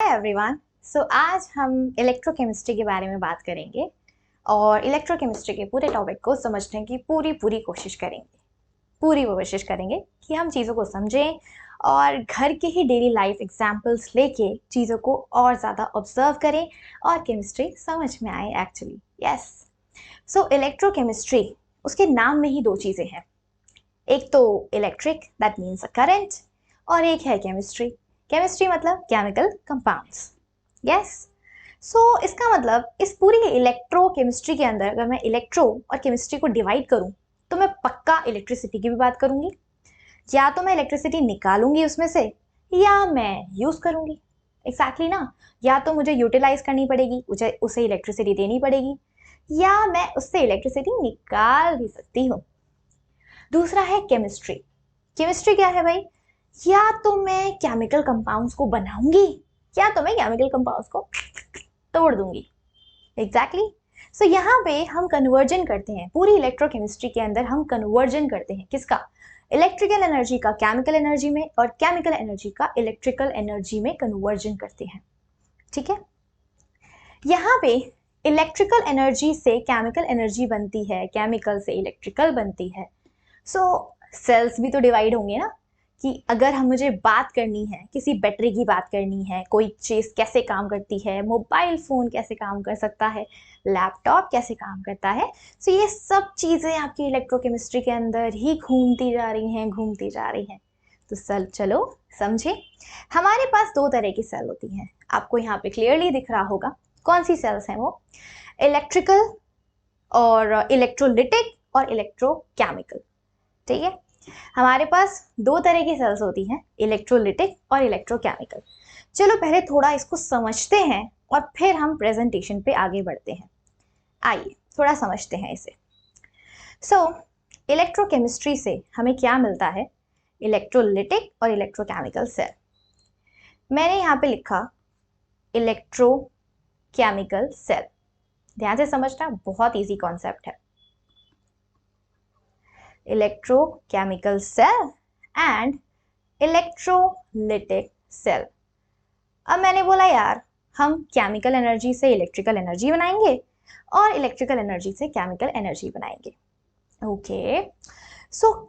Everyone. आज हम electrochemistry के बारे में बात करेंगे और इलेक्ट्रोकेमिस्ट्री के पूरे टॉपिक को समझने की पूरी कोशिश करेंगे। पूरी कोशिश करेंगे कि हम चीज़ों को समझें और घर के ही डेली लाइफ एग्जाम्पल्स लेके चीज़ों को और ज़्यादा ऑब्जर्व करें और केमिस्ट्री समझ में आए एक्चुअली। यस, इलेक्ट्रोकेमिस्ट्री, उसके नाम में ही दो चीज़ें हैं। एक तो electric, that means a current, और एक है केमिस्ट्री। केमिस्ट्री मतलब केमिकल कंपाउंड्स। यस, इसका मतलब इस पूरी इलेक्ट्रोकेमिस्ट्री के अंदर अगर मैं इलेक्ट्रो और केमिस्ट्री को डिवाइड करूं तो मैं पक्का इलेक्ट्रिसिटी की भी बात करूंगी। या तो मैं इलेक्ट्रिसिटी निकालूंगी उसमें से या मैं यूज करूंगी। एग्जैक्टली ना, या तो मुझे यूटिलाइज करनी पड़ेगी, उसे इलेक्ट्रिसिटी देनी पड़ेगी, या मैं उससे इलेक्ट्रिसिटी निकाल भी सकती हूँ। दूसरा है केमिस्ट्री। केमिस्ट्री क्या है भाई? या तो मैं केमिकल कंपाउंड्स को बनाऊंगी या तो मैं केमिकल कंपाउंड्स को तोड़ दूंगी। एग्जैक्टली। यहाँ पे हम कन्वर्जन करते हैं। पूरी इलेक्ट्रोकेमिस्ट्री के अंदर हम कन्वर्जन करते हैं किसका? इलेक्ट्रिकल एनर्जी का केमिकल एनर्जी में और केमिकल एनर्जी का इलेक्ट्रिकल एनर्जी में कन्वर्जन करते हैं। ठीक है, यहाँ पे इलेक्ट्रिकल एनर्जी से केमिकल एनर्जी बनती है, केमिकल से इलेक्ट्रिकल बनती है। सेल्स भी तो डिवाइड होंगे ना, कि अगर हम मुझे बात करनी है, किसी बैटरी की बात करनी है, कोई चीज़ कैसे काम करती है, मोबाइल फ़ोन कैसे काम कर सकता है, लैपटॉप कैसे काम करता है, ये सब चीज़ें आपकी इलेक्ट्रोकेमिस्ट्री के अंदर ही घूमती जा रही हैं। तो चलो समझे। हमारे पास दो तरह की सेल होती हैं। आपको यहाँ पे क्लियरली दिख रहा होगा कौन सी सेल्स हैं वो? इलेक्ट्रिकल और इलेक्ट्रोलिटिक और इलेक्ट्रोकेमिकल। ठीक है, हमारे पास दो तरह की सेल्स होती हैं, इलेक्ट्रोलिटिक और इलेक्ट्रोकेमिकल। चलो पहले थोड़ा इसको समझते हैं और फिर हम प्रेजेंटेशन पे आगे बढ़ते हैं। आइए थोड़ा समझते हैं इसे। इलेक्ट्रोकेमिस्ट्री से हमें क्या मिलता है? इलेक्ट्रोलिटिक और इलेक्ट्रोकेमिकल सेल। मैंने यहाँ पे लिखा इलेक्ट्रोकेमिकल सेल। ध्यान से समझना, बहुत इजी कॉन्सेप्ट है। Electrochemical cell and electrolytic cell. अब मैंने बोला यार, हम केमिकल एनर्जी से इलेक्ट्रिकल एनर्जी बनाएंगे और इलेक्ट्रिकल एनर्जी से केमिकल एनर्जी बनाएंगे। ओके,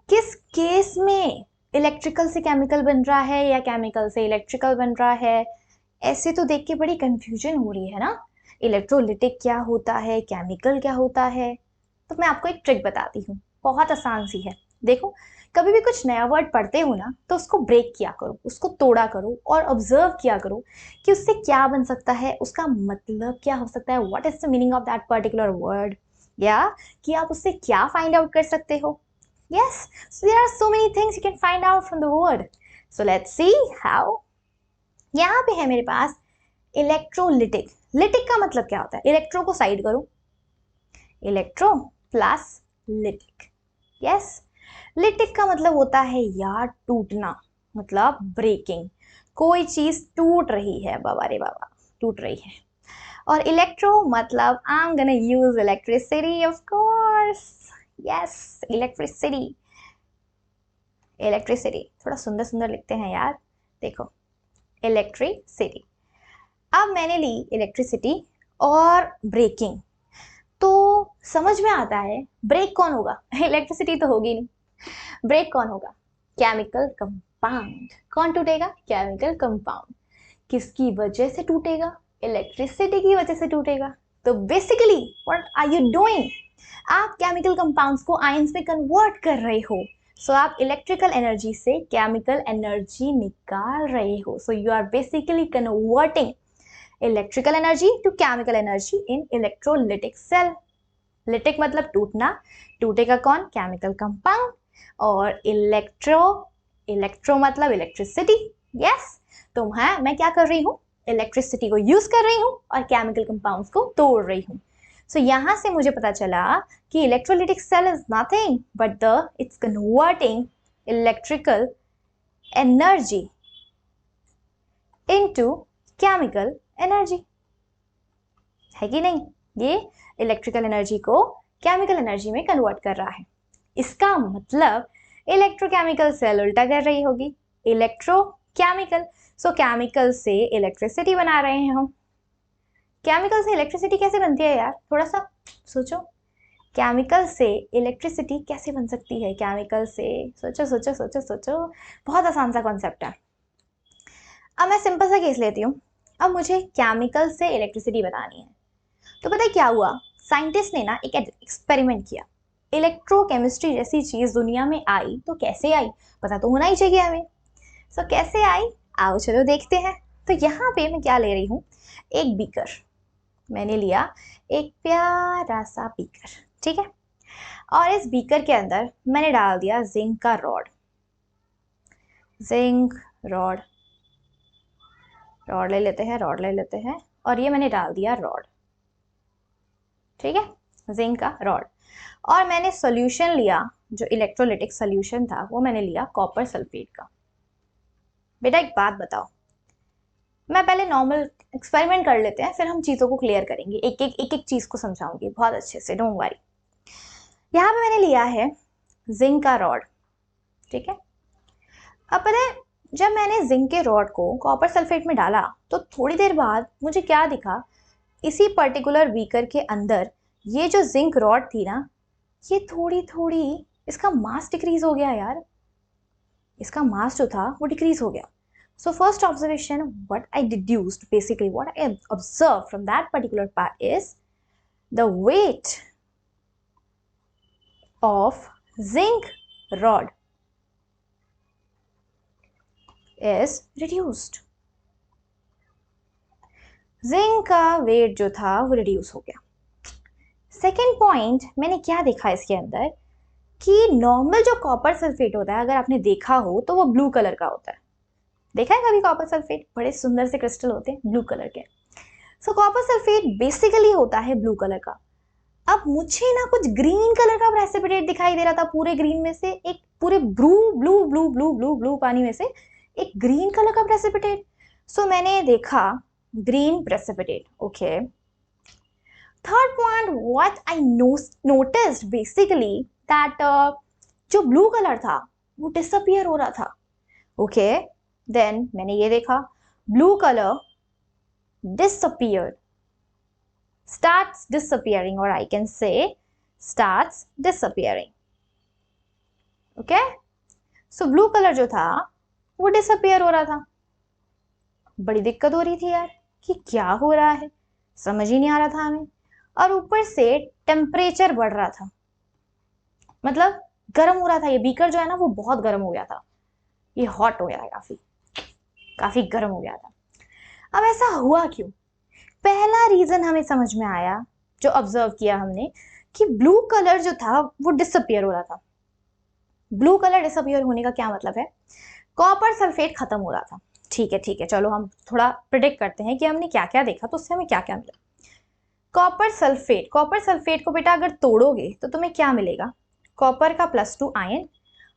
किस केस में इलेक्ट्रिकल से केमिकल बन रहा है या केमिकल से इलेक्ट्रिकल बन रहा है? ऐसे तो देख के बड़ी कंफ्यूजन हो रही है ना। इलेक्ट्रोलिटिक क्या होता है, केमिकल क्या होता है? तो मैं आपको एक ट्रिक बताती हूँ, बहुत आसान सी है। देखो, कभी भी कुछ नया वर्ड पढ़ते हो ना तो उसको ब्रेक किया करो, उसको तोड़ा करो और ऑब्जर्व किया करो कि उससे क्या बन सकता है, उसका मतलब क्या हो सकता है, what is the meaning of that particular word, या कि आप उससे क्या फाइंड आउट कर सकते हो। Yes, there are so many things you can find out from the word. Let's see how. यहाँ पे है मेरे पास इलेक्ट्रोलिटिक। लिटिक का मतलब क्या होता है? इलेक्ट्रो को साइड करो, electro plus lytic. Yes, lytic का मतलब होता है यार टूटना, मतलब ब्रेकिंग। कोई चीज टूट रही है, बाबा रे बाबा, टूट रही है। और इलेक्ट्रो मतलब I am gonna use electricity, of course. Yes, electricity. Electricity थोड़ा सुंदर सुंदर लिखते हैं यार। देखो, इलेक्ट्रिसिटी। अब मैंने ली इलेक्ट्रिसिटी और ब्रेकिंग, तो समझ में आता है ब्रेक कौन होगा? इलेक्ट्रिसिटी तो होगी नहीं, ब्रेक कौन होगा? Chemical compound. कौन टूटेगा? Chemical compound. किसकी वजह से टूटेगा? इलेक्ट्रिसिटी की वजह से टूटेगा। तो basically what are you doing? आप केमिकल कंपाउंड्स को आयंस में कन्वर्ट कर रहे हो। आप इलेक्ट्रिकल एनर्जी से केमिकल एनर्जी निकाल रहे हो। You are basically converting electrical energy to chemical energy in electrolytic cell. Lytic मतलब टूटना, टूटेगा कौन? Chemical compound. और इलेक्ट्रो मतलब इलेक्ट्रिसिटी। यस, तो मैं क्या कर रही हूँ? इलेक्ट्रिसिटी को यूज कर रही हूँ और केमिकल कंपाउंड्स को तोड़ रही हूँ। यहां से मुझे पता चला कि electrolytic cell is nothing but it's converting electrical energy into chemical energy. है कि नहीं? ये इलेक्ट्रिकल एनर्जी को केमिकल एनर्जी में कन्वर्ट कर रहा है। इसका मतलब इलेक्ट्रोकेमिकल सेल उल्टा कर रही होगी, इलेक्ट्रोकेमिकल। सो केमिकल से इलेक्ट्रिसिटी बना रहे हैं हम। केमिकल से इलेक्ट्रिसिटी कैसे बनती है यार, थोड़ा सा सोचो। केमिकल से इलेक्ट्रिसिटी कैसे बन सकती है, केमिकल से, सोचो सोचो सोचो सोचो। बहुत आसान सा कॉन्सेप्ट है। अब मैं सिंपल सा केस लेती हूँ। अब मुझे केमिकल से इलेक्ट्रिसिटी बनानी है, तो पता है क्या हुआ, साइंटिस्ट ने ना एक एक्सपेरिमेंट किया। इलेक्ट्रोकेमिस्ट्री जैसी चीज दुनिया में आई तो कैसे आई, पता तो होना ही चाहिए हमें। सो कैसे आई, आओ चलो देखते हैं। तो यहाँ पे मैं क्या ले रही हूँ, एक बीकर। मैंने लिया एक प्यारा सा बीकर, ठीक है। और इस बीकर के अंदर मैंने डाल दिया जिंक का रॉड। जिंक रॉड, रॉड ले लेते हैं, रॉड ले लेते हैं, और ये मैंने डाल दिया रॉड, ठीक है, जिंक का रॉड। और मैंने सॉल्यूशन लिया, जो इलेक्ट्रोलिटिक सॉल्यूशन था वो मैंने लिया कॉपर सल्फेट का। बेटा एक बात बताओ, मैं पहले नॉर्मल एक्सपेरिमेंट कर लेते हैं, फिर हम चीज़ों को क्लियर करेंगे, एक एक चीज़ को समझाऊंगी बहुत अच्छे से, डोंट वरी। यहाँ पे मैंने लिया है जिंक का रॉड, ठीक है। अब पता है, जब मैंने जिंक के रॉड को कॉपर सल्फेट में डाला तो थोड़ी देर बाद मुझे क्या दिखा, इसी पर्टिकुलर बीकर के अंदर ये जो जिंक रॉड थी ना, ये थोड़ी थोड़ी इसका मास डिक्रीज हो गया यार। इसका मास जो था वो डिक्रीज हो गया। So first observation, what I deduced, basically what I observed from that particular part is the weight of zinc rod is reduced. Zinc का वेट जो था वो रिड्यूस हो गया। सेकेंड पॉइंट मैंने क्या देखा इसके अंदर, कि नॉर्मल जो कॉपर सल्फेट होता है, अगर आपने देखा हो तो वो ब्लू कलर का होता है। देखा है कभी कॉपर सल्फेट, बड़े सुंदर से क्रिस्टल होते हैं ब्लू कलर के। सो कॉपर सल्फेट बेसिकली होता है ब्लू कलर का। अब मुझे ना कुछ ग्रीन कलर का प्रेसिपिटेट दिखाई दे रहा था, पूरे ग्रीन में से एक, पूरे blue blue blue blue blue blue पानी में से एक ग्रीन कलर का प्रेसिपिटेट। सो मैंने देखा green precipitate, okay. Third point, what I noticed basically that जो ब्लू कलर था वो डिसअपियर हो रहा था, ओके। देन मैंने ये देखा, blue colour disappeared, starts disappearing, or I can say starts disappearing, okay. So blue color जो था वो disappear हो रहा था। बड़ी दिक्कत हो रही थी यार कि क्या हो रहा है, समझ ही नहीं आ रहा था हमें। और ऊपर से टेम्परेचर बढ़ रहा था, मतलब गर्म हो रहा था। ये बीकर जो है ना वो बहुत गर्म हो गया था, ये हॉट हो गया था, काफी गर्म हो गया था। अब ऐसा हुआ क्यों, पहला रीजन हमें समझ में आया, जो ऑब्जर्व किया हमने, कि ब्लू कलर जो था वो डिसअपियर हो रहा था। ब्लू कलर डिसअपियर होने का क्या मतलब है, कॉपर सल्फेट खत्म हो रहा था। ठीक है ठीक है, चलो हम थोड़ा प्रिडिक्ट करते हैं कि हमने क्या क्या देखा, तो उससे हमें क्या क्या मिला। कॉपर सल्फेट को बेटा अगर तोड़ोगे तो तुम्हें क्या मिलेगा, कॉपर का +2 आयन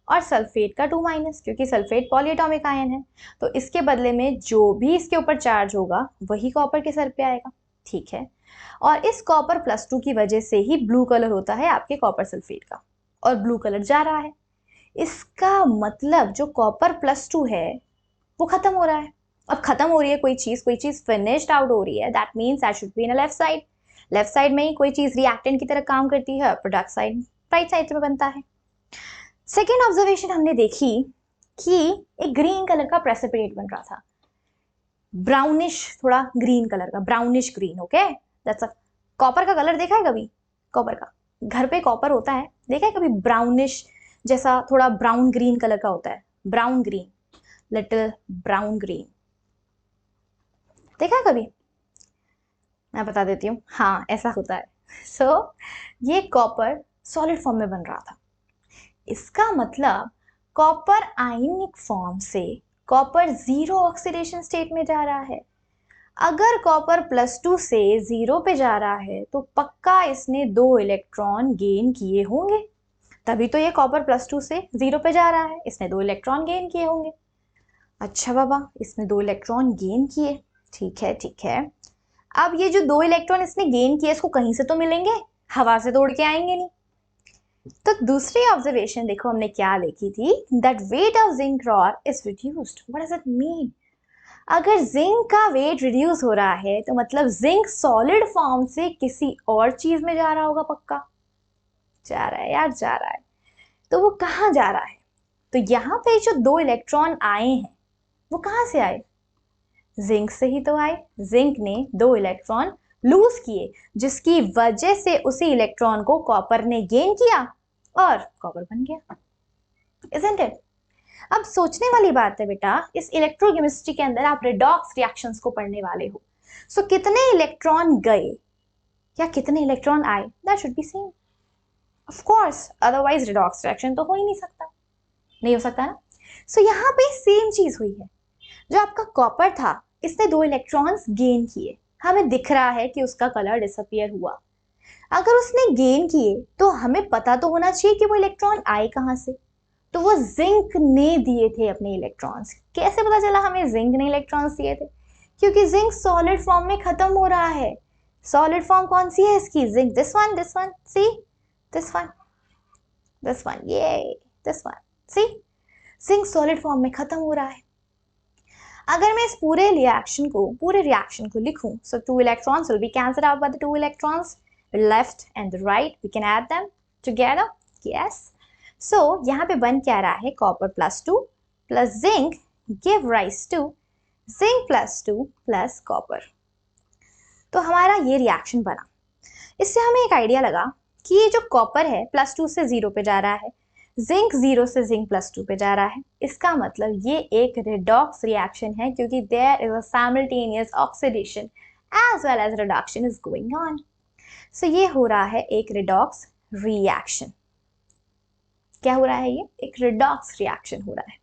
और सल्फेट का 2-, क्योंकि सल्फेट पॉलीएटॉमिक आयन है। तो इसके बदले में जो भी इसके ऊपर चार्ज होगा वही कॉपर के सर पे आएगा, ठीक है। और इस कॉपर +2 की वजह से ही ब्लू कलर होता है आपके कॉपर सल्फेट का, और ब्लू कलर जा रहा है। इसका मतलब जो कॉपर +2 है वो खत्म हो रहा है। अब खत्म हो रही है कोई चीज फिनिश्ड आउट हो रही है, that means that should be in left side. Left side में ही कोई चीज रिएक्टेंट की तरह काम करती है, प्रोडक्ट साइड राइट साइड में बनता है। सेकेंड ऑब्जर्वेशन हमने देखी कि एक ग्रीन कलर का प्रेसिपिटेट बन रहा था, ब्राउनिश, थोड़ा ग्रीन कलर का, brownish green, okay. That's a, copper का कलर देखा है कभी, कॉपर का घर पे कॉपर होता है, देखा है कभी, ब्राउनिश जैसा थोड़ा ब्राउन ग्रीन कलर का होता है, brown green, little brown green, देखा है कभी, मैं बता देती हूँ, हाँ ऐसा होता है। सो ये कॉपर सॉलिड फॉर्म में बन रहा था। इसका मतलब कॉपर आयनिक फॉर्म से कॉपर 0 ऑक्सीडेशन स्टेट में जा रहा है। अगर कॉपर +2 से 0 पे जा रहा है तो पक्का इसने 2 इलेक्ट्रॉन गेन किए होंगे, तभी तो ये कॉपर +2 से 0 पे जा रहा है, इसने 2 इलेक्ट्रॉन गेन किए होंगे। अच्छा बाबा, इसने 2 इलेक्ट्रॉन गेन किए, ठीक है ठीक है। अब ये जो 2 इलेक्ट्रॉन इसने गेन किए, इसको कहीं से तो मिलेंगे, हवा से तोड़ के आएंगे नहीं। तो दूसरी ऑब्जर्वेशन देखो हमने क्या लिखी थी, that weight of zinc rod is reduced. What does it mean, अगर जिंक का वेट रिड्यूस हो रहा है तो मतलब जिंक सॉलिड फॉर्म से किसी और चीज में जा रहा होगा, पक्का जा रहा है यार, जा रहा है। तो वो कहाँ जा रहा है? तो यहाँ पे जो 2 इलेक्ट्रॉन आए हैं वो कहाँ से आए? जिंक से ही तो आए। जिंक ने 2 इलेक्ट्रॉन लूज किए, जिसकी वजह से उसी इलेक्ट्रॉन को कॉपर ने गेन किया और कॉपर बन गया। Isn't it? अब सोचने वाली बात है बेटा, इस इलेक्ट्रोकेमिस्ट्री के अंदर आप रिडॉक्स रिएक्शंस को पढ़ने वाले हो। सो कितने इलेक्ट्रॉन गए या कितने इलेक्ट्रॉन आए, that should be same of course, otherwise redox reaction तो हो ही नहीं सकता, नहीं हो सकता ना। सो यहाँ पे सेम चीज हुई है। जो आपका कॉपर था, इसने 2 इलेक्ट्रॉन्स गेन किए, हमें दिख रहा है कि उसका कलर डिसअपियर हुआ। अगर उसने गेन किए तो हमें पता तो होना चाहिए कि वो इलेक्ट्रॉन आए कहाँ से। तो वो जिंक ने दिए थे अपने इलेक्ट्रॉन्स। कैसे पता चला हमें जिंक ने इलेक्ट्रॉन्स दिए थे? क्योंकि जिंक सॉलिड फॉर्म में खत्म हो रहा है। सॉलिड फॉर्म कौन सी है इसकी? Zinc, this one, see, this one, ये this one, see, zinc solid form में खत्म हो रहा है। अगर मैं इस पूरे रिएक्शन को लिखूं, so 2 electrons will be cancelled out by the 2 electrons left and the right, we can add them together, yes. So यहाँ पे बन क्या रहा है? copper plus 2 plus zinc give rise to zinc plus 2 plus copper। तो हमारा ये reaction बना। इससे हमें एक आइडिया लगा कि ये जो कॉपर है +2 से 0 पे जा रहा है, जिंक 0 से जिंक +2 पे जा रहा है। इसका मतलब ये एक रिडॉक्स रिएक्शन है, क्योंकि there is a simultaneous oxidation as well as reduction is going on. So ये हो रहा है एक रिडॉक्स रिएक्शन। क्या हो रहा है? ये एक रिडॉक्स रिएक्शन हो रहा है।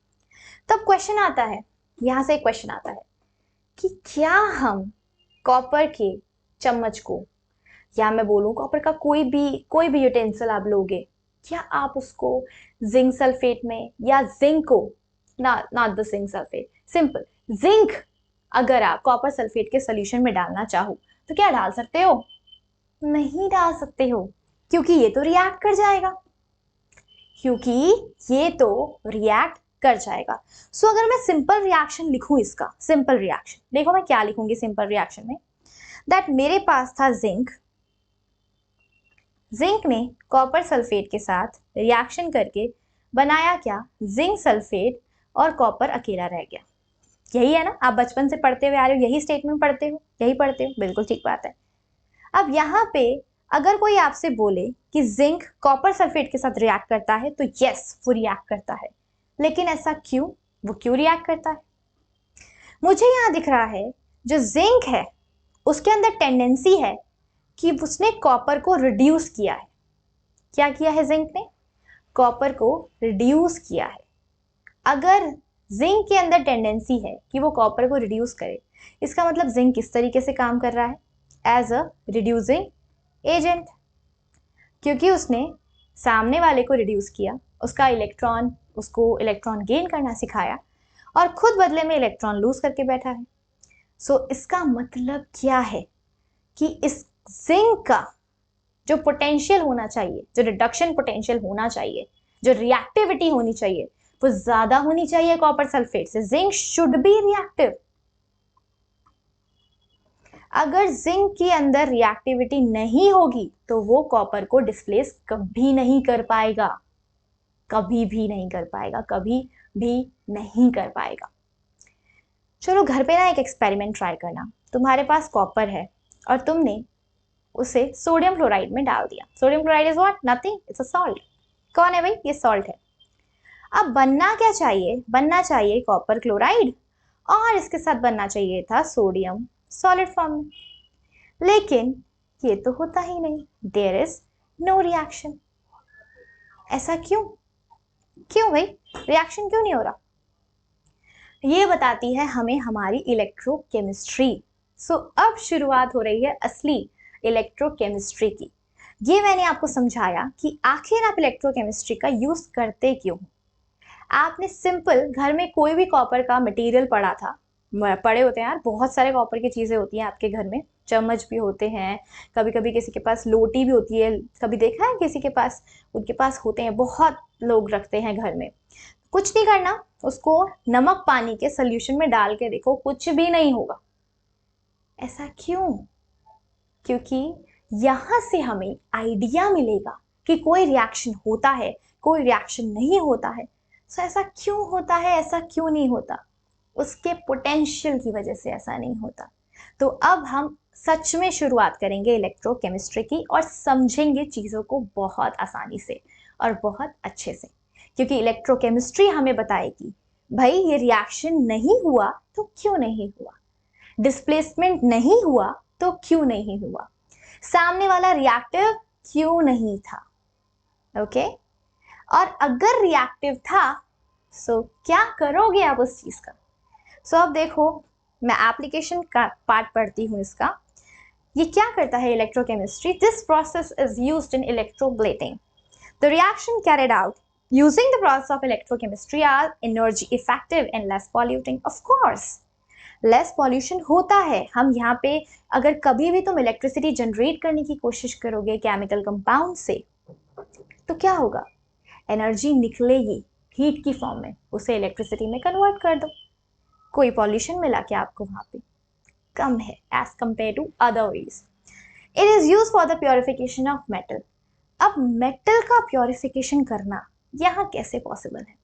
तब क्वेश्चन आता है, यहां से एक क्वेश्चन आता है कि क्या हम कॉपर के चम्मच को, या मैं बोलूं कॉपर का कोई भी यूटेंसिल आप लोगे, क्या आप उसको जिंक सल्फेट में या जिंक को, not the zinc sulphate, simple zinc, अगर आप कॉपर सल्फेट के सोल्यूशन में डालना चाहो तो क्या डाल सकते हो? नहीं डाल सकते हो, क्योंकि ये तो रिएक्ट कर जाएगा, सो अगर मैं सिंपल रिएक्शन लिखूं, इसका सिंपल रिएक्शन देखो मैं क्या लिखूंगी सिंपल रिएक्शन में, दैट मेरे पास था जिंक ने कॉपर सल्फेट के साथ रिएक्शन करके बनाया क्या? जिंक सल्फेट, और कॉपर अकेला रह गया। यही है ना, आप बचपन से पढ़ते हुए आ रहे हो, यही स्टेटमेंट पढ़ते हो, बिल्कुल ठीक बात है। अब यहाँ पे अगर कोई आपसे बोले कि जिंक कॉपर सल्फेट के साथ रिएक्ट करता है, तो यस वो रिएक्ट करता है, लेकिन ऐसा क्यों? वो क्यों रिएक्ट करता है? मुझे यहाँ दिख रहा है जो जिंक है उसके अंदर टेंडेंसी है कि उसने कॉपर को रिड्यूस किया है। क्या किया है जिंक ने? कॉपर को रिड्यूस किया है। अगर जिंक के अंदर टेंडेंसी है कि वो कॉपर को रिड्यूस करे, इसका मतलब जिंक किस तरीके से काम कर रहा है? एज अ रिड्यूसिंग एजेंट, क्योंकि उसने सामने वाले को रिड्यूस किया, उसको इलेक्ट्रॉन गेन करना सिखाया और खुद बदले में इलेक्ट्रॉन लूज करके बैठा है। सो इसका मतलब क्या है कि इस जिंक का जो पोटेंशियल होना चाहिए, जो रिडक्शन पोटेंशियल होना चाहिए, जो रिएक्टिविटी होनी चाहिए, वो ज्यादा होनी चाहिए कॉपर सल्फेट से। Zinc should be reactive. अगर जिंक के अंदर रिएक्टिविटी नहीं होगी तो वो कॉपर को डिस्प्लेस कभी नहीं कर पाएगा, कभी भी नहीं कर पाएगा। चलो घर पे ना एक एक्सपेरिमेंट ट्राई करना। तुम्हारे पास कॉपर है और तुमने उसे सोडियम क्लोराइड में डाल दिया। Sodium chloride is what? Nothing, it's a salt. कौन है भाई? ये सॉल्ट है। अब बनना क्या चाहिए? बनना चाहिए कॉपर क्लोराइड, और इसके साथ बनना चाहिए था सोडियम सॉलिड फॉर्म में, लेकिन ये तो होता ही नहीं। There is no reaction. ऐसा क्यों भाई? रिएक्शन क्यों नहीं हो रहा? ये बताती है हमें हमारी इलेक्ट्रोकेमिस्ट्री। सो अब शुरुआत हो रही है असली इलेक्ट्रोकेमिस्ट्री की। ये मैंने आपको समझाया कि आखिर आप इलेक्ट्रोकेमिस्ट्री का यूज करते क्यों। आपने सिंपल घर में कोई भी कॉपर का मटेरियल पढ़ा था, पड़े होते हैं यार, बहुत सारे कॉपर की चीजें होती हैं आपके घर में, चम्मच भी होते हैं, कभी कभी किसी के पास लोटी भी होती है, कभी देखा है किसी के पास, उनके पास होते हैं, बहुत लोग रखते हैं घर में। कुछ नहीं करना, उसको नमक पानी के सोल्यूशन में डाल के देखो, कुछ भी नहीं होगा। ऐसा क्यों? क्योंकि यहां से हमें आइडिया मिलेगा कि कोई रिएक्शन होता है, कोई रिएक्शन नहीं होता है। सो ऐसा क्यों होता है, ऐसा क्यों नहीं होता? उसके पोटेंशियल की वजह से ऐसा नहीं होता। तो अब हम सच में शुरुआत करेंगे इलेक्ट्रोकेमिस्ट्री की और समझेंगे चीज़ों को बहुत आसानी से और बहुत अच्छे से, क्योंकि इलेक्ट्रोकेमिस्ट्री हमें बताएगी भाई ये रिएक्शन नहीं हुआ तो क्यों नहीं हुआ, डिस्प्लेसमेंट नहीं हुआ तो क्यों नहीं हुआ, सामने वाला रिएक्टिव क्यों नहीं था। ओके और अगर रिएक्टिव था सो क्या करोगे आप उस चीज का। सो अब देखो, मैं एप्लीकेशन का पार्ट पढ़ती हूँ इसका। ये क्या करता है electrochemistry? This process is used in electroplating. The reaction carried out using the process of electrochemistry are energy effective and less polluting. Of course less pollution होता है। हम यहाँ पे अगर कभी भी तुम इलेक्ट्रिसिटी जनरेट करने की कोशिश करोगे केमिकल कंपाउंड से, तो क्या होगा? एनर्जी निकलेगी हीट की फॉर्म में, उसे इलेक्ट्रिसिटी में कन्वर्ट कर दो। कोई पॉल्यूशन मिला क्या आपको? वहां पे कम है as compare to other ways. It is use for the purification of metal. अब मेटल का प्योरिफिकेशन करना यहाँ कैसे पॉसिबल है?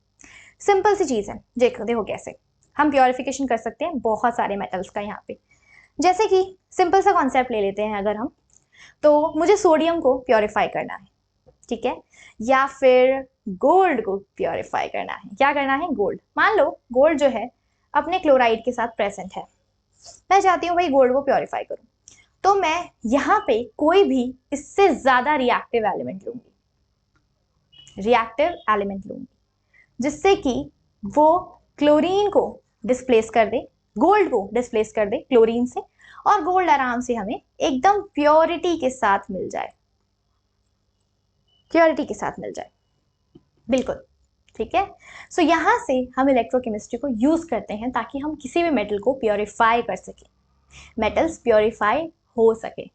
सिंपल सी चीज है, देखो कैसे हम प्योरिफिकेशन कर सकते हैं बहुत सारे मेटल्स का। यहाँ पे जैसे कि सिंपल सा कॉन्सेप्ट ले लेते हैं अगर हम, तो मुझे सोडियम को प्योरीफाई करना है, ठीक है, या फिर गोल्ड को प्योरीफाई करना है। क्या करना है? गोल्ड। मान लो गोल्ड जो है अपने क्लोराइड के साथ प्रेजेंट है, मैं चाहती हूँ भाई गोल्ड को प्योरीफाई करूँ, तो मैं यहाँ पे कोई भी इससे ज्यादा रिएक्टिव एलिमेंट लूंगी, जिससे कि वो क्लोरीन को डिस्प्लेस कर दे, गोल्ड को डिस्प्लेस कर दे क्लोरीन से, और गोल्ड आराम से हमें एकदम प्योरिटी के साथ मिल जाए, बिल्कुल ठीक है। सो यहां से हम इलेक्ट्रोकेमिस्ट्री को यूज करते हैं ताकि हम किसी भी मेटल को प्योरीफाई कर सकें, मेटल्स प्योरीफाई हो सके।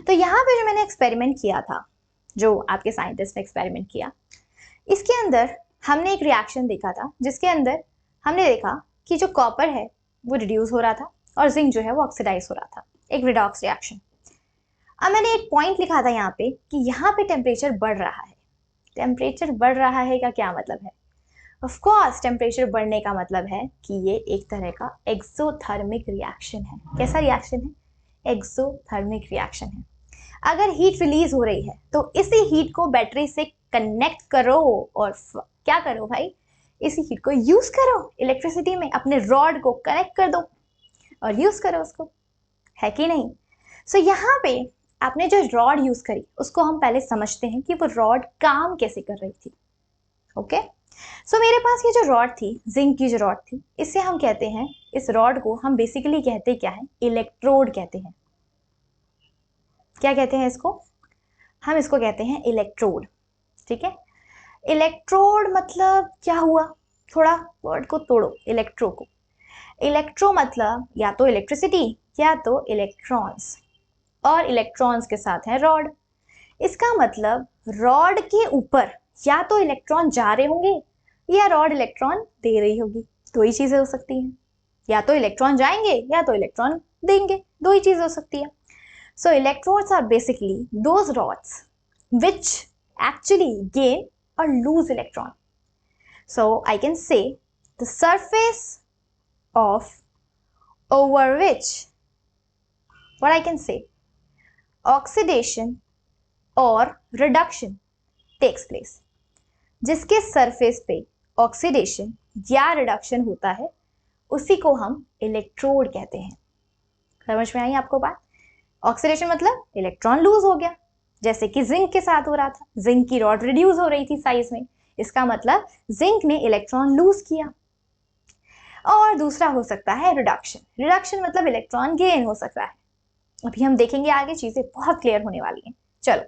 तो यहाँ पे जो मैंने एक्सपेरिमेंट किया था, जो आपके साइंटिस्ट ने एक्सपेरिमेंट किया, इसके अंदर हमने एक रिएक्शन देखा था जिसके अंदर हमने देखा कि जो कॉपर है वो रिड्यूस हो रहा था और जिंक जो है वो ऑक्सीडाइज हो रहा था, एक रिडॉक्स रिएक्शन। अब मैंने एक पॉइंट लिखा था यहाँ पे कि यहाँ पे टेम्परेचर बढ़ रहा है। टेम्परेचर बढ़ रहा है का क्या मतलब है? ऑफ कोर्स टेम्परेचर बढ़ने का मतलब है कि ये एक तरह का एक्सोथर्मिक रिएक्शन है। कैसा रिएक्शन है? एक्सोथर्मिक रिएक्शन है। अगर हीट रिलीज हो रही है तो इसी हीट को बैटरी से कनेक्ट करो और क्या करो भाई, इसी हीट को यूज करो इलेक्ट्रिसिटी में, अपने रॉड को कनेक्ट कर दो और यूज करो उसको, है कि नहीं? सो यहाँ पे आपने जो रॉड यूज करी उसको हम पहले समझते हैं कि वो रॉड काम कैसे कर रही थी। ओके सो मेरे पास ये जो रॉड थी, जिंक की जो रॉड थी, इसे हम कहते हैं, इस रॉड को हम बेसिकली कहते क्या है? इलेक्ट्रोड कहते हैं। क्या कहते हैं इसको? हम इसको कहते हैं इलेक्ट्रोड, ठीक है। इलेक्ट्रोड मतलब क्या हुआ? थोड़ा वर्ड को तोड़ो, इलेक्ट्रो को। इलेक्ट्रो मतलब या तो इलेक्ट्रिसिटी या तो इलेक्ट्रॉन्स, और इलेक्ट्रॉन्स के साथ है रॉड। इसका मतलब रॉड के ऊपर या तो इलेक्ट्रॉन जा रहे होंगे या रॉड इलेक्ट्रॉन दे रही होगी। दो ही चीजें हो सकती हैं, या तो इलेक्ट्रॉन जाएंगे या तो इलेक्ट्रॉन देंगे, दो ही चीजें हो सकती है। So electrodes are basically those rods which actually gain or lose electron. So I can say the surface of over which, what I can say, oxidation or reduction takes place. जिसके surface पे oxidation या reduction होता है उसी को हम electrode कहते हैं। समझ में आई आपको बात? ऑक्सीडेशन मतलब इलेक्ट्रॉन लूज हो गया, जैसे कि जिंक के साथ हो रहा था, जिंक की रॉड रिड्यूस हो रही थी साइज में, इसका मतलब जिंक ने इलेक्ट्रॉन लूज किया। और दूसरा हो सकता है रिडक्शन, रिडक्शन मतलब इलेक्ट्रॉन गेन हो सकता है। अभी हम देखेंगे आगे, चीजें बहुत क्लियर होने वाली हैं। चलो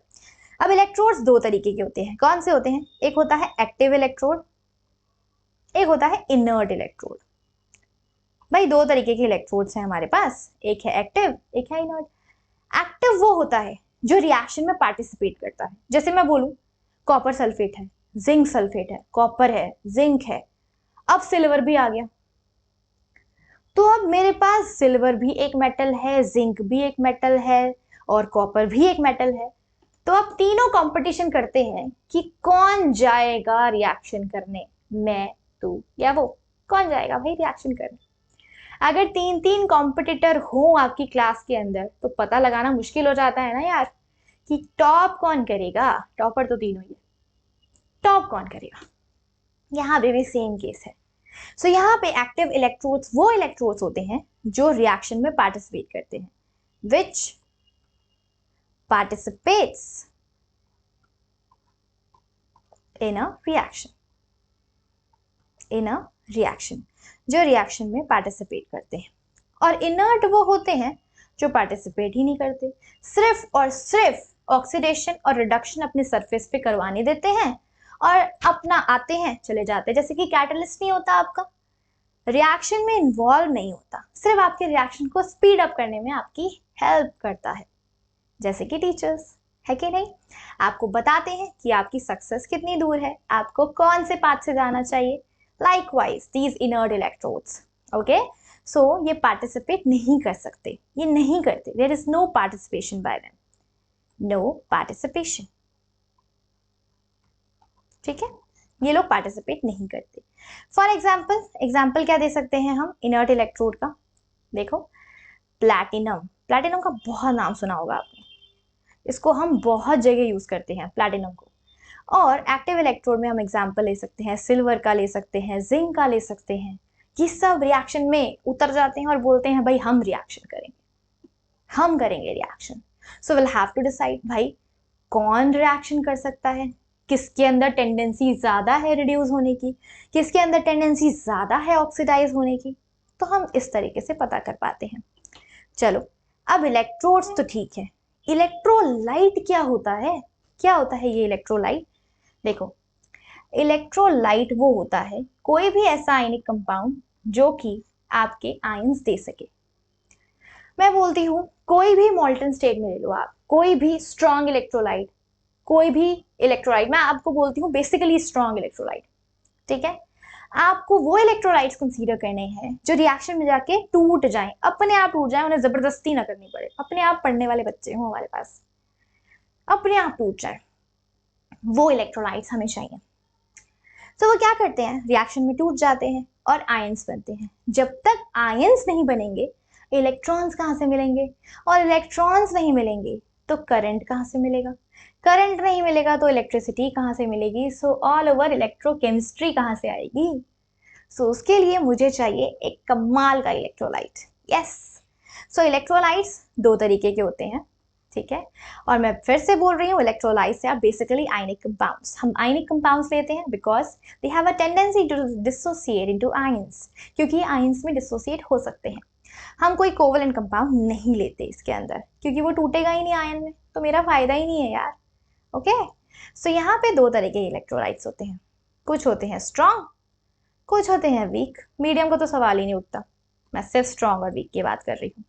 अब इलेक्ट्रोड्स दो तरीके के होते हैं। कौन से होते हैं? एक होता है एक्टिव इलेक्ट्रोड, एक होता है इनर्ट इलेक्ट्रोड। भाई दो तरीके के इलेक्ट्रोड्स हैं हमारे पास, एक है एक्टिव, एक है इनर्ट। एक्टिव वो होता है जो रिएक्शन में पार्टिसिपेट करता है। जैसे मैं बोलूं कॉपर सल्फेट है, जिंक सल्फेट है, कॉपर है, जिंक है, अब सिल्वर भी आ गया। तो अब मेरे पास सिल्वर भी एक मेटल है, जिंक भी एक मेटल है और कॉपर भी एक मेटल है। तो अब तीनों कंपटीशन करते हैं कि कौन जाएगा रिएक्शन करने, मैं, तू या वो, कौन जाएगा भाई रिएक्शन करने। अगर तीन तीन कॉम्पिटिटर हो आपकी क्लास के अंदर तो पता लगाना मुश्किल हो जाता है ना यार, कि टॉप कौन करेगा। टॉपर तो तीनों ही है, टॉप कौन करेगा। यहाँ पे भी सेम केस है। सो यहाँ पे एक्टिव इलेक्ट्रोड्स वो इलेक्ट्रोड्स होते हैं जो रिएक्शन में पार्टिसिपेट करते हैं, which participates in a reaction, in a reaction, जो रिएक्शन में पार्टिसिपेट करते हैं। और इनर्ट वो होते हैं जो पार्टिसिपेट ही नहीं करते, सिर्फ और सिर्फ ऑक्सीडेशन और रिडक्शन अपने सरफेस पे करवाने देते हैं और अपना आते हैं चले जाते हैं। जैसे कि कैटलिस्ट नहीं होता आपका, रिएक्शन में इन्वॉल्व नहीं होता, सिर्फ आपके रिएक्शन को स्पीड अप करने में आपकी हेल्प करता है। जैसे कि टीचर्स है कि नहीं, आपको बताते हैं कि आपकी सक्सेस कितनी दूर है, आपको कौन से पाथ से जाना चाहिए। Likewise these inert electrodes, okay, so ये पार्टिसिपेट नहीं कर सकते, ये नहीं करते, there is no participation by them, no participation, ठीक है, ये लोग पार्टिसिपेट नहीं करते। फॉर एग्जाम्पल, एग्जाम्पल क्या दे सकते हैं हम इनर्ट इलेक्ट्रोड का, देखो प्लैटिनम, प्लैटिनम का बहुत नाम सुना होगा आपने, इसको हम बहुत जगह यूज करते हैं प्लैटिनम को। और एक्टिव इलेक्ट्रोड में हम एग्जाम्पल ले सकते हैं सिल्वर का, ले सकते हैं जिंक का, ले सकते हैं। ये सब रिएक्शन में उतर जाते हैं और बोलते हैं भाई हम रिएक्शन करेंगे, हम करेंगे reaction. So will have to decide भाई कौन रिएक्शन कर सकता है, किसके अंदर टेंडेंसी ज्यादा है रिड्यूस होने की, किसके अंदर टेंडेंसी ज्यादा है ऑक्सीडाइज होने की, तो हम इस तरीके से पता कर पाते हैं। चलो अब इलेक्ट्रोड्स तो ठीक है, इलेक्ट्रोलाइट क्या होता है, क्या होता है ये इलेक्ट्रोलाइट। देखो इलेक्ट्रोलाइट वो होता है कोई भी ऐसा आयनिक कंपाउंड जो कि आपके आयंस दे सके। मैं बोलती हूँ कोई भी मॉल्टन स्टेट में ले लो आप, कोई भी स्ट्रॉन्ग इलेक्ट्रोलाइट, कोई भी इलेक्ट्रोलाइट, मैं आपको बोलती हूँ बेसिकली स्ट्रॉन्ग इलेक्ट्रोलाइट, ठीक है। आपको वो इलेक्ट्रोलाइट्स कंसीडर करने हैं जो रिएक्शन में जाके टूट जाएं, अपने आप टूट जाएं, उन्हें जबरदस्ती ना करनी पड़े, अपने आप पढ़ने वाले बच्चे हों हमारे पास, अपने आप टूट जाए, वो इलेक्ट्रोलाइट्स हमें चाहिए। तो वो क्या करते हैं, रिएक्शन में टूट जाते हैं और आयंस बनते हैं। जब तक आयंस नहीं बनेंगे इलेक्ट्रॉन्स कहाँ से मिलेंगे, और इलेक्ट्रॉन्स नहीं मिलेंगे तो करंट कहाँ से मिलेगा, करंट नहीं मिलेगा तो इलेक्ट्रिसिटी कहाँ से मिलेगी। सो ऑल ओवर इलेक्ट्रोकेमिस्ट्री कहाँ से आएगी। सो उसके लिए मुझे चाहिए एक कमाल का इलेक्ट्रोलाइट। यस, सो इलेक्ट्रोलाइट्स दो तरीके के होते हैं, ठीक है। और मैं फिर से बोल रही हूँ इलेक्ट्रोलाइट्स या बेसिकली आयनिक कंपाउंड्स, हम आयनिक कंपाउंड्स लेते हैं because they have a tendency to dissociate into ions, क्योंकि आयंस में डिसोसिएट हो सकते हैं। हम कोई कोवलेंट कंपाउंड नहीं लेते इसके अंदर क्योंकि वो टूटेगा ही नहीं आयन में, तो मेरा फायदा ही नहीं है यार, ओके। सो यहाँ पे दो तरह के इलेक्ट्रोलाइट्स होते हैं, कुछ होते हैं स्ट्रॉन्ग, कुछ होते हैं वीक। मीडियम का तो सवाल ही नहीं उठता, मैं सिर्फ स्ट्रॉन्ग और वीक की बात कर रही हूँ।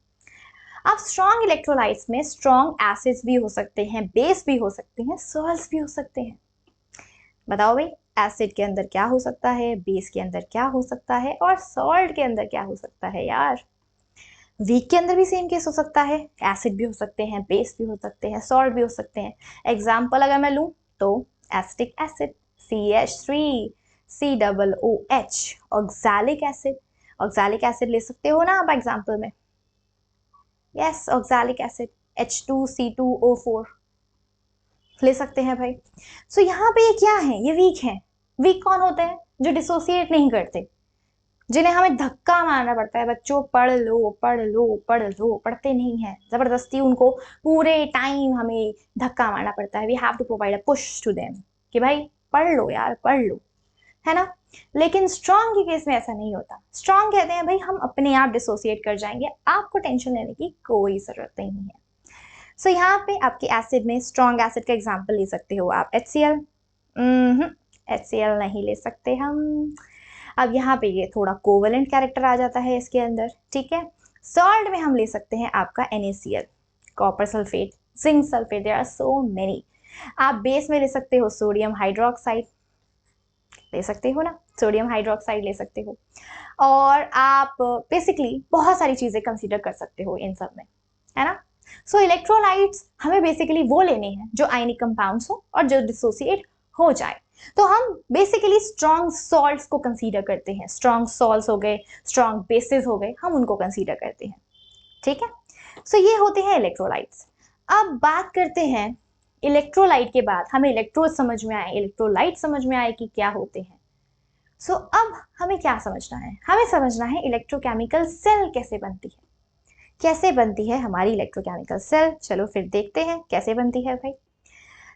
अब स्ट्रॉन्ग इलेक्ट्रोलाइट्स में स्ट्रॉन्ग एसिड्स भी हो सकते हैं, बेस भी हो सकते हैं, सॉल्ट्स भी हो सकते हैं। बताओ भाई एसिड के अंदर क्या हो सकता है, बेस के अंदर क्या हो सकता है, और सॉल्ट के अंदर क्या हो सकता है यार। वीक के अंदर भी सेम केस हो सकता है, एसिड भी हो सकते हैं, बेस भी हो सकते हैं, सॉल्ट भी हो सकते हैं। एग्जाम्पल अगर मैं लूँ तो acetic acid CH3 COOH, oxalic acid, oxalic acid ले सकते हो ना आप एग्जाम्पल में। यस, ऑक्सैलिक एसिड H2C2O4 ले सकते हैं भाई। सो यहाँ पे ये क्या है, ये वीक है। वीक कौन होते हैं, जो डिसोसिएट नहीं करते, जिन्हें हमें धक्का मारना पड़ता है, बच्चों पढ़ लो पढ़ लो पढ़ लो, पढ़ते नहीं है, जबरदस्ती उनको पूरे टाइम हमें धक्का मारना पड़ता है। We have to provide a push to them कि भाई पढ़ लो यार पढ़ लो, है ना। लेकिन स्ट्रॉन्ग के केस में ऐसा नहीं होता। स्ट्रॉन्ग कहते हैं भाई हम अपने आप डिसोसिएट कर जाएंगे, आपको टेंशन लेने की कोई जरूरत नहीं है। सो यहाँ पे आपके एसिड में स्ट्रॉन्ग एसिड का एग्जाम्पल ले सकते हो आप HCl, HCl नहीं ले सकते हम। अब यहाँ पे ये थोड़ा कोवलेंट कैरेक्टर आ जाता है इसके अंदर, ठीक है। सॉल्ट में हम ले सकते हैं आपका NaCl, copper sulphate, zinc sulphate, there are so many. आप बेस में ले सकते हो सोडियम हाइड्रोक्साइड, ले सकते हो ना, सोडियम हाइड्रोक्साइड ले सकते हो। और आप बेसिकली बहुत सारी चीज़ें कंसीडर कर सकते हो इन सब में, है ना। सो इलेक्ट्रोलाइट्स हमें बेसिकली वो लेने हैं जो आयनिक कंपाउंड्स हो और जो डिसोसिएट हो जाए। तो हम बेसिकली स्ट्रॉन्ग सॉल्ट्स को कंसीडर करते हैं, स्ट्रॉन्ग सॉल्ट्स हो गए, स्ट्रॉन्ग बेसिस हो गए, हम उनको कंसीडर करते हैं, ठीक है। सो ये होते हैं इलेक्ट्रोलाइट्स। अब बात करते हैं इलेक्ट्रोलाइट के बाद हमें इलेक्ट्रोड समझ में आए, इलेक्ट्रोलाइट समझ में आए कि क्या होते हैं। सो अब हमें क्या समझना है, हमें समझना है इलेक्ट्रोकेमिकल सेल कैसे बनती है, कैसे बनती है हमारी इलेक्ट्रोकेमिकल सेल। चलो फिर देखते हैं कैसे बनती है भाई।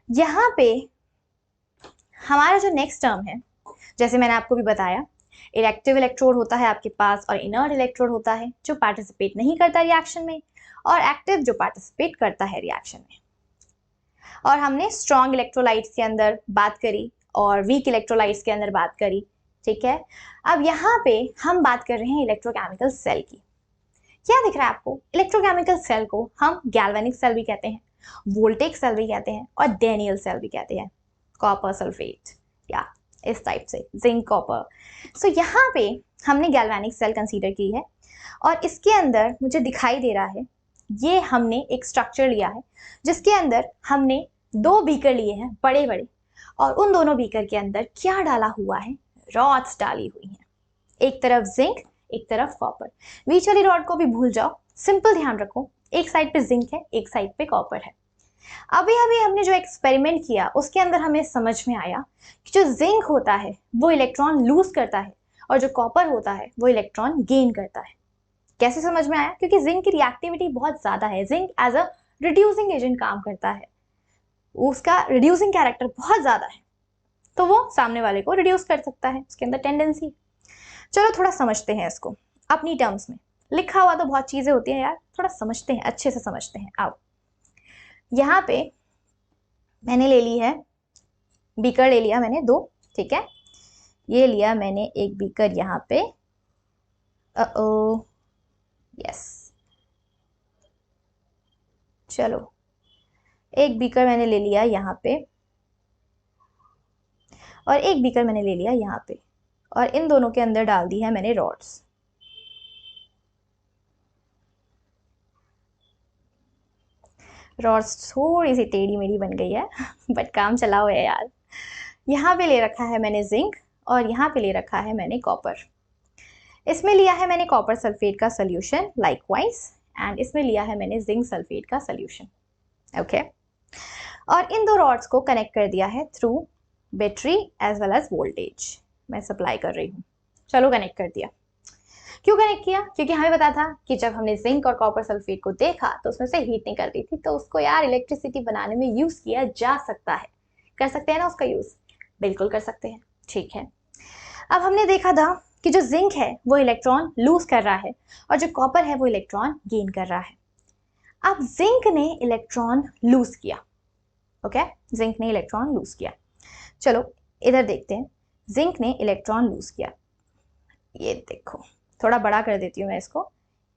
यहाँ पे हमारा जो नेक्स्ट टर्म है, जैसे मैंने आपको भी बताया, इलेक्टिव इलेक्ट्रोड होता है आपके पास और इनर्ट इलेक्ट्रोड होता है जो पार्टिसिपेट नहीं करता रिएक्शन में, और एक्टिव जो पार्टिसिपेट करता है रिएक्शन में। और हमने स्ट्रॉन्ग इलेक्ट्रोलाइट्स के अंदर बात करी और वीक इलेक्ट्रोलाइट्स के अंदर बात करी, ठीक है। अब यहाँ पे हम बात कर रहे हैं इलेक्ट्रोकेमिकल सेल की। क्या दिख रहा है आपको? इलेक्ट्रोकेमिकल सेल को हम गैल्वेनिक सेल भी कहते हैं, वोल्टेक सेल भी कहते हैं और डेनियल सेल भी कहते हैं, कॉपर सल्फेट या इस टाइप से जिंक कॉपर। सो यहाँ पे हमने गैल्वेनिक सेल कंसीडर की है और इसके अंदर मुझे दिखाई दे रहा है, ये हमने एक स्ट्रक्चर लिया है जिसके अंदर हमने 2 बीकर लिए हैं बड़े बड़े, और उन दोनों बीकर के अंदर क्या डाला हुआ है? रॉड्स डाली हुई हैं, एक तरफ जिंक एक तरफ कॉपर। बीच वाली रॉड को भी भूल जाओ, सिंपल ध्यान रखो, एक साइड पे जिंक है एक साइड पे कॉपर है। अभी अभी हमने जो एक्सपेरिमेंट किया उसके अंदर हमें समझ में आया कि जो जिंक होता है वो इलेक्ट्रॉन लूज करता है और जो कॉपर होता है वो इलेक्ट्रॉन गेन करता है। कैसे समझ में आया? क्योंकि जिंक की रिएक्टिविटी बहुत ज्यादा है, zinc as a reducing agent काम करता है, उसका रिड्यूसिंग कैरेक्टर बहुत ज्यादा है, तो वो सामने वाले को रिड्यूस कर सकता है, उसके अंदर टेंडेंसी। चलो थोड़ा समझते हैं इसको अपनी टर्म्स में। लिखा हुआ तो बहुत चीजें होती हैं यार, थोड़ा समझते हैं, अच्छे से समझते हैं। आओ, यहाँ पे मैंने ले ली है, बीकर ले लिया मैंने 2, ठीक है। ये लिया मैंने एक बीकर यहाँ पे, यस, चलो एक बीकर मैंने ले लिया यहाँ पे और एक बीकर मैंने ले लिया यहाँ पे, और इन दोनों के अंदर डाल दी है मैंने रॉड्स। रॉड्स थोड़ी सी टेढ़ी मेढ़ी बन गई है बट काम चलाओ है यार। यहाँ पे ले रखा है मैंने जिंक और यहाँ पे ले रखा है मैंने कॉपर। इसमें लिया है मैंने कॉपर सल्फेट का सोल्यूशन लाइकवाइज, एंड इसमें लिया है मैंने जिंक सल्फेट का सोल्यूशन, ओके। और इन 2 रॉड्स को कनेक्ट कर दिया है through battery as well as voltage मैं सप्लाई कर रही हूँ। चलो कनेक्ट कर दिया। क्यों कनेक्ट किया? क्योंकि हमें पता था कि जब हमने जिंक और कॉपर सल्फेट को देखा तो उसमें से हीट निकल रही थी, तो उसको यार इलेक्ट्रिसिटी बनाने में यूज किया जा सकता है। कर सकते हैं ना उसका यूज? बिल्कुल कर सकते हैं, ठीक है। अब हमने देखा था कि जो जिंक है वो इलेक्ट्रॉन लूज कर रहा है और जो कॉपर है वो इलेक्ट्रॉन गेन कर रहा है। अब जिंक ने इलेक्ट्रॉन लूज किया, ओके, जिंक ने इलेक्ट्रॉन लूज किया। चलो इधर देखते हैं, जिंक ने इलेक्ट्रॉन लूज किया, ये देखो थोड़ा बड़ा कर देती हूँ मैं इसको,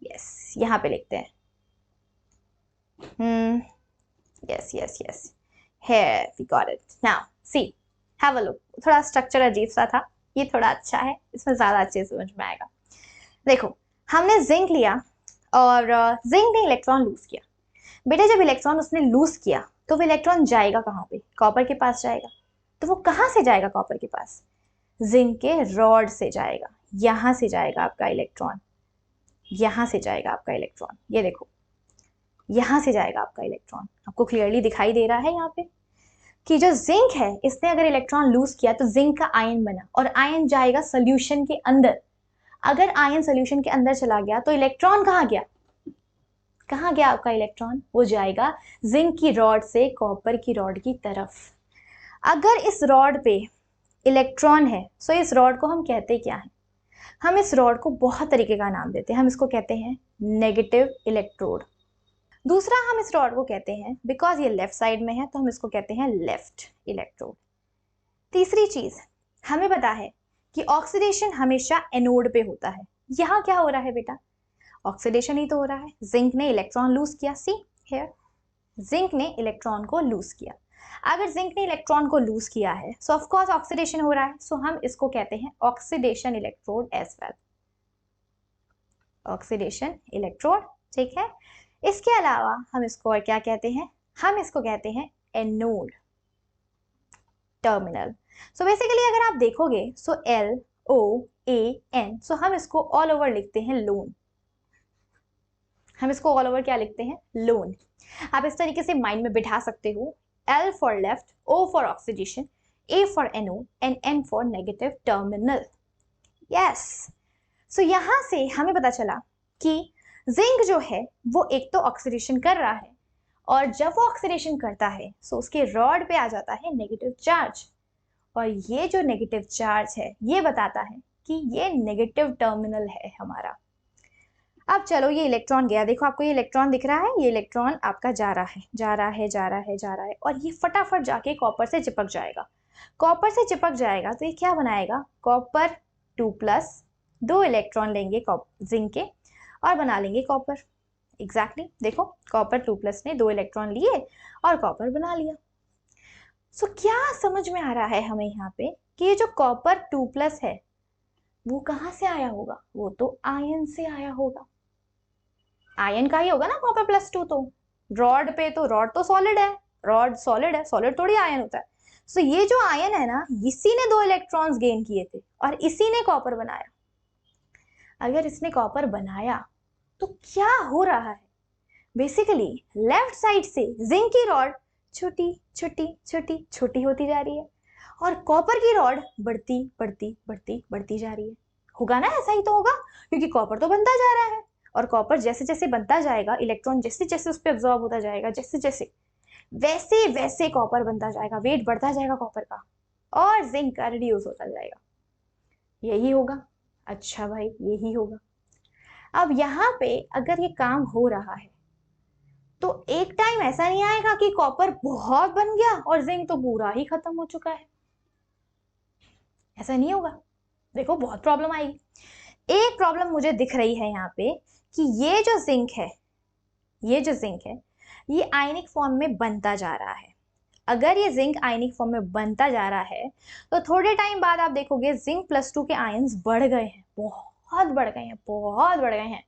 यस, यहाँ पे लिखते हैं, yes yes yes, here we got it now see have a look। थोड़ा स्ट्रक्चर अजीब सा था, ये थोड़ा अच्छा है, इसमें ज्यादा अच्छे से समझ में आएगा। देखो हमने जिंक लिया और जिंक ने इलेक्ट्रॉन लूज किया। बेटा जब इलेक्ट्रॉन उसने लूज किया तो वो इलेक्ट्रॉन जाएगा कहाँ पे? कॉपर के पास जाएगा। तो वो कहाँ से जाएगा कॉपर के पास? जिंक के रॉड से जाएगा, यहाँ से जाएगा आपका इलेक्ट्रॉन, यहाँ से जाएगा आपका इलेक्ट्रॉन, ये देखो यहाँ से जाएगा आपका इलेक्ट्रॉन। आपको क्लियरली दिखाई दे रहा है यहाँ पे कि जो जिंक है इसने अगर इलेक्ट्रॉन लूज किया तो जिंक का आयन बना और आयन जाएगा सोल्यूशन के अंदर। अगर आयन सोल्यूशन के अंदर चला गया तो इलेक्ट्रॉन कहाँ गया? कहाँ गया आपका इलेक्ट्रॉन? वो जाएगा जिंक की रॉड से कॉपर की रॉड की तरफ। अगर इस रॉड पे इलेक्ट्रॉन है तो इस रॉड को हम कहते क्या है? हम इस रॉड को बहुत तरीके का नाम देते हैं, हम इसको कहते हैं नेगेटिव इलेक्ट्रोड। दूसरा हम इस रॉड को कहते हैं, बिकॉज ये लेफ्ट साइड में है तो हम इसको कहते हैं लेफ्ट इलेक्ट्रोड। तीसरी चीज हमें पता है कि ऑक्सीडेशन हमेशा एनोड पे होता है। यहाँ क्या हो रहा है बेटा? ऑक्सीडेशन ही तो हो रहा है। जिंक ने इलेक्ट्रॉन लूज किया, सी हियर, जिंक ने इलेक्ट्रॉन को लूज किया। अगर जिंक ने इलेक्ट्रॉन को लूज किया है सो ऑफ कोर्स ऑक्सीडेशन हो रहा है, सो हम इसको कहते हैं oxidation electrode as well, oxidation electrode, ठीक है। इसके अलावा हम इसको और क्या कहते हैं, हम इसको कहते हैं एनोड टर्मिनल। सो बेसिकली अगर आप देखोगे सो LOAN, सो हम इसको ऑल ओवर लिखते हैं लोन, हम इसको ऑल ओवर क्या लिखते हैं, लोन। आप इस तरीके से माइंड में बिठा सकते हो, L for left, O for oxidation, A for anode and N for negative terminal. Yes, so यहां से हमें पता चला कि जिंक जो है वो एक तो ऑक्सीडेशन कर रहा है, और जब वो ऑक्सीडेशन करता है सो उसके रॉड पे आ जाता है नेगेटिव चार्ज, और ये जो नेगेटिव चार्ज है ये बताता है कि ये नेगेटिव टर्मिनल है हमारा। अब चलो ये इलेक्ट्रॉन गया, देखो आपको ये इलेक्ट्रॉन दिख रहा है, ये इलेक्ट्रॉन आपका जा रहा है जा रहा है जा रहा है जा रहा है, और ये फटाफट जाके कॉपर से चिपक जाएगा। कॉपर से चिपक जाएगा तो ये क्या बनाएगा, कॉपर 2+, 2 इलेक्ट्रॉन लेंगे जिंक के और बना लेंगे कॉपर। एग्जैक्टली देखो कॉपर 2+ ने 2 इलेक्ट्रॉन लिए और कॉपर बना लिया। सो क्या समझ में आ रहा है हमें यहाँ पे कि ये जो कॉपर 2+ है वो कहाँ से आया होगा, वो तो आयन से आया होगा, आयन का ही होगा ना कॉपर +2, तो रॉड पे, तो रॉड तो सॉलिड है, रॉड सॉलिड है, सॉलिड थोड़ी आयन होता है। सो ये जो आयन है ना, इसी ने 2 इलेक्ट्रॉन्स गेन किए थे और इसी ने कॉपर बनाया। अगर इसने कॉपर बनाया तो क्या हो रहा है, बेसिकली लेफ्ट साइड से जिंक की रॉड छोटी छोटी छोटी छोटी होती जा रही है और कॉपर की रॉड बढ़ती बढ़ती बढ़ती बढ़ती जा रही है। होगा ना, ऐसा ही तो होगा, क्योंकि कॉपर तो बनता जा रहा है और कॉपर जैसे जैसे बनता जाएगा, इलेक्ट्रॉन जैसे जैसे उस पर एब्जॉर्ब होता जाएगा, जैसे जैसे वैसे वैसे कॉपर बनता जाएगा, वेट बढ़ता जाएगा कॉपर का और जिंक का रिड्यूस होता जाएगा। यही होगा, अच्छा भाई यही होगा। अब यहाँ पे अगर ये काम हो रहा है तो एक टाइम ऐसा नहीं आएगा कि कॉपर बहुत बन गया और जिंक तो पूरा ही खत्म हो चुका है, ऐसा नहीं होगा। देखो बहुत प्रॉब्लम आएगी। एक प्रॉब्लम मुझे दिख रही है यहाँ पे कि ये जो जिंक है, ये जो जिंक है ये आयनिक फॉर्म में बनता जा रहा है। अगर ये जिंक आयनिक फॉर्म में बनता जा रहा है तो थोड़े टाइम बाद आप देखोगे जिंक +2 के आयंस बढ़ गए हैं, बहुत बढ़ गए हैं, बहुत बढ़ गए हैं।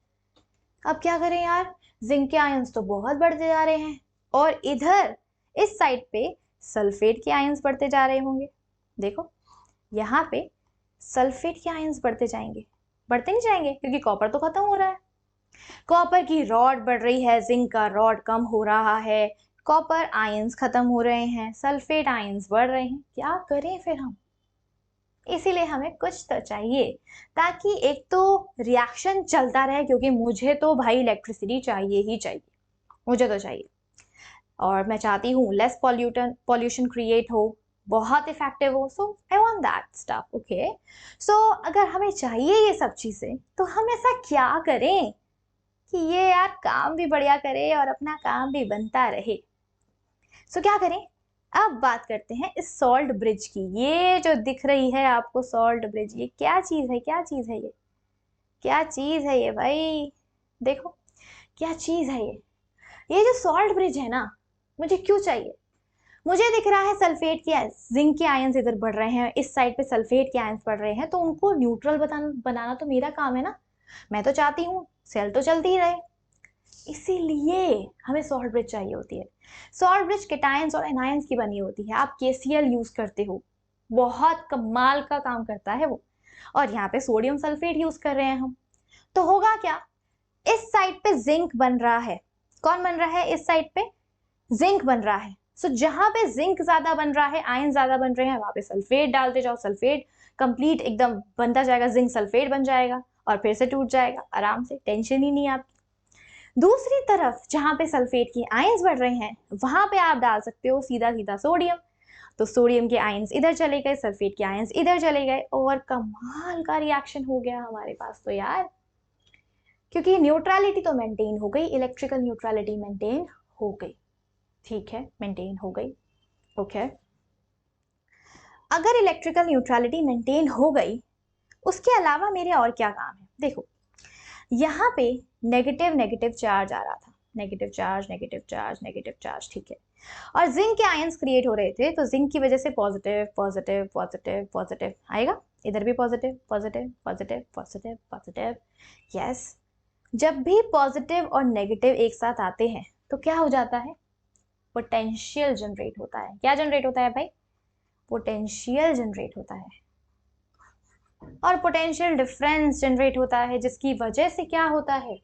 अब क्या करें यार, जिंक के आयंस तो बहुत बढ़ते जा रहे हैं और इधर इस साइड पे सल्फेट के आयंस बढ़ते जा रहे होंगे। देखो यहाँ पे सल्फेट के आयंस बढ़ते जाएंगे, बढ़ते नहीं जाएंगे क्योंकि कॉपर तो खत्म हो रहा है। कॉपर की रॉड बढ़ रही है, जिंक का रॉड कम हो रहा है, कॉपर आयंस खत्म हो रहे हैं, सल्फेट आयंस बढ़ रहे हैं। क्या करें फिर हम, इसीलिए हमें कुछ तो चाहिए ताकि एक तो रिएक्शन चलता रहे, क्योंकि मुझे तो भाई इलेक्ट्रिसिटी चाहिए ही चाहिए, मुझे तो चाहिए, और मैं चाहती हूँ लेस पॉल्यूशन क्रिएट हो, बहुत इफेक्टिव हो। So I want that stuff, okay. So अगर हमें चाहिए ये सब चीजें तो हम ऐसा क्या करें कि ये यार काम भी बढ़िया करे और अपना काम भी बनता रहे। सो क्या करें, अब बात करते हैं इस सॉल्ट ब्रिज की। ये जो दिख रही है आपको सॉल्ट ब्रिज, ये क्या चीज है, क्या चीज है ये, क्या चीज है ये भाई, देखो क्या चीज है ये जो सॉल्ट ब्रिज है ना, मुझे क्यों चाहिए, मुझे दिख रहा है सल्फेट के जिंक के आयंस इधर बढ़ रहे हैं, इस साइड पे सल्फेट के आयंस बढ़ रहे हैं, तो उनको न्यूट्रल बनाना तो मेरा काम है ना। मैं तो चाहती हूँ सेल तो चलती ही रहे, इसीलिए हमें सॉल्ट ब्रिज चाहिए होती है। सॉल्ट ब्रिज केटायंस और एनायंस की बनी होती है। आप KCl यूज करते हो, बहुत कमाल का काम करता है वो, और यहाँ पे सोडियम सल्फेट यूज कर रहे हैं हम। तो होगा क्या, इस साइड पे जिंक बन रहा है, कौन बन रहा है, इस साइड पे जिंक बन रहा है। सो जहां पे जिंक ज्यादा बन रहा है, आयन ज्यादा बन रहे हैं, वहां पे सल्फेट डालते जाओ, सल्फेट कंप्लीट एकदम बनता जाएगा, जिंक सल्फेट बन जाएगा और फिर से टूट जाएगा आराम से, टेंशन ही नहीं आपकी। दूसरी तरफ जहां पे सल्फेट की आयंस बढ़ रहे हैं वहां पे आप डाल सकते हो सीधा सीधा सोडियम, तो सोडियम के आयंस इधर चले गए, सल्फेट के आयंस इधर चले गए और कमाल का रिएक्शन हो गया हमारे पास तो यार, क्योंकि न्यूट्रलिटी तो मेंटेन हो गई, इलेक्ट्रिकल न्यूट्रलिटी मेंटेन हो गई, ठीक है मेंटेन हो गई, ओके। अगर इलेक्ट्रिकल न्यूट्रलिटी मेंटेन हो गई, उसके अलावा मेरे और क्या काम है, देखो यहाँ पे नेगेटिव नेगेटिव चार्ज आ रहा था, negative charge, negative charge, negative charge, ठीक है। और जिंक के आयंस क्रिएट हो रहे थे, तो जिंक की वजह से पॉजिटिव पॉजिटिव पॉजिटिव पॉजिटिव आएगा, इधर भी positive positive positive positive positive. Yes, जब भी पॉजिटिव और नेगेटिव एक साथ आते हैं तो क्या हो जाता है? पोटेंशियल जनरेट होता है। क्या जनरेट होता है भाई? पोटेंशियल जनरेट होता है। और पोटेंशियल डिफरेंस जनरेट होता है, जिसकी वजह से क्या होता है?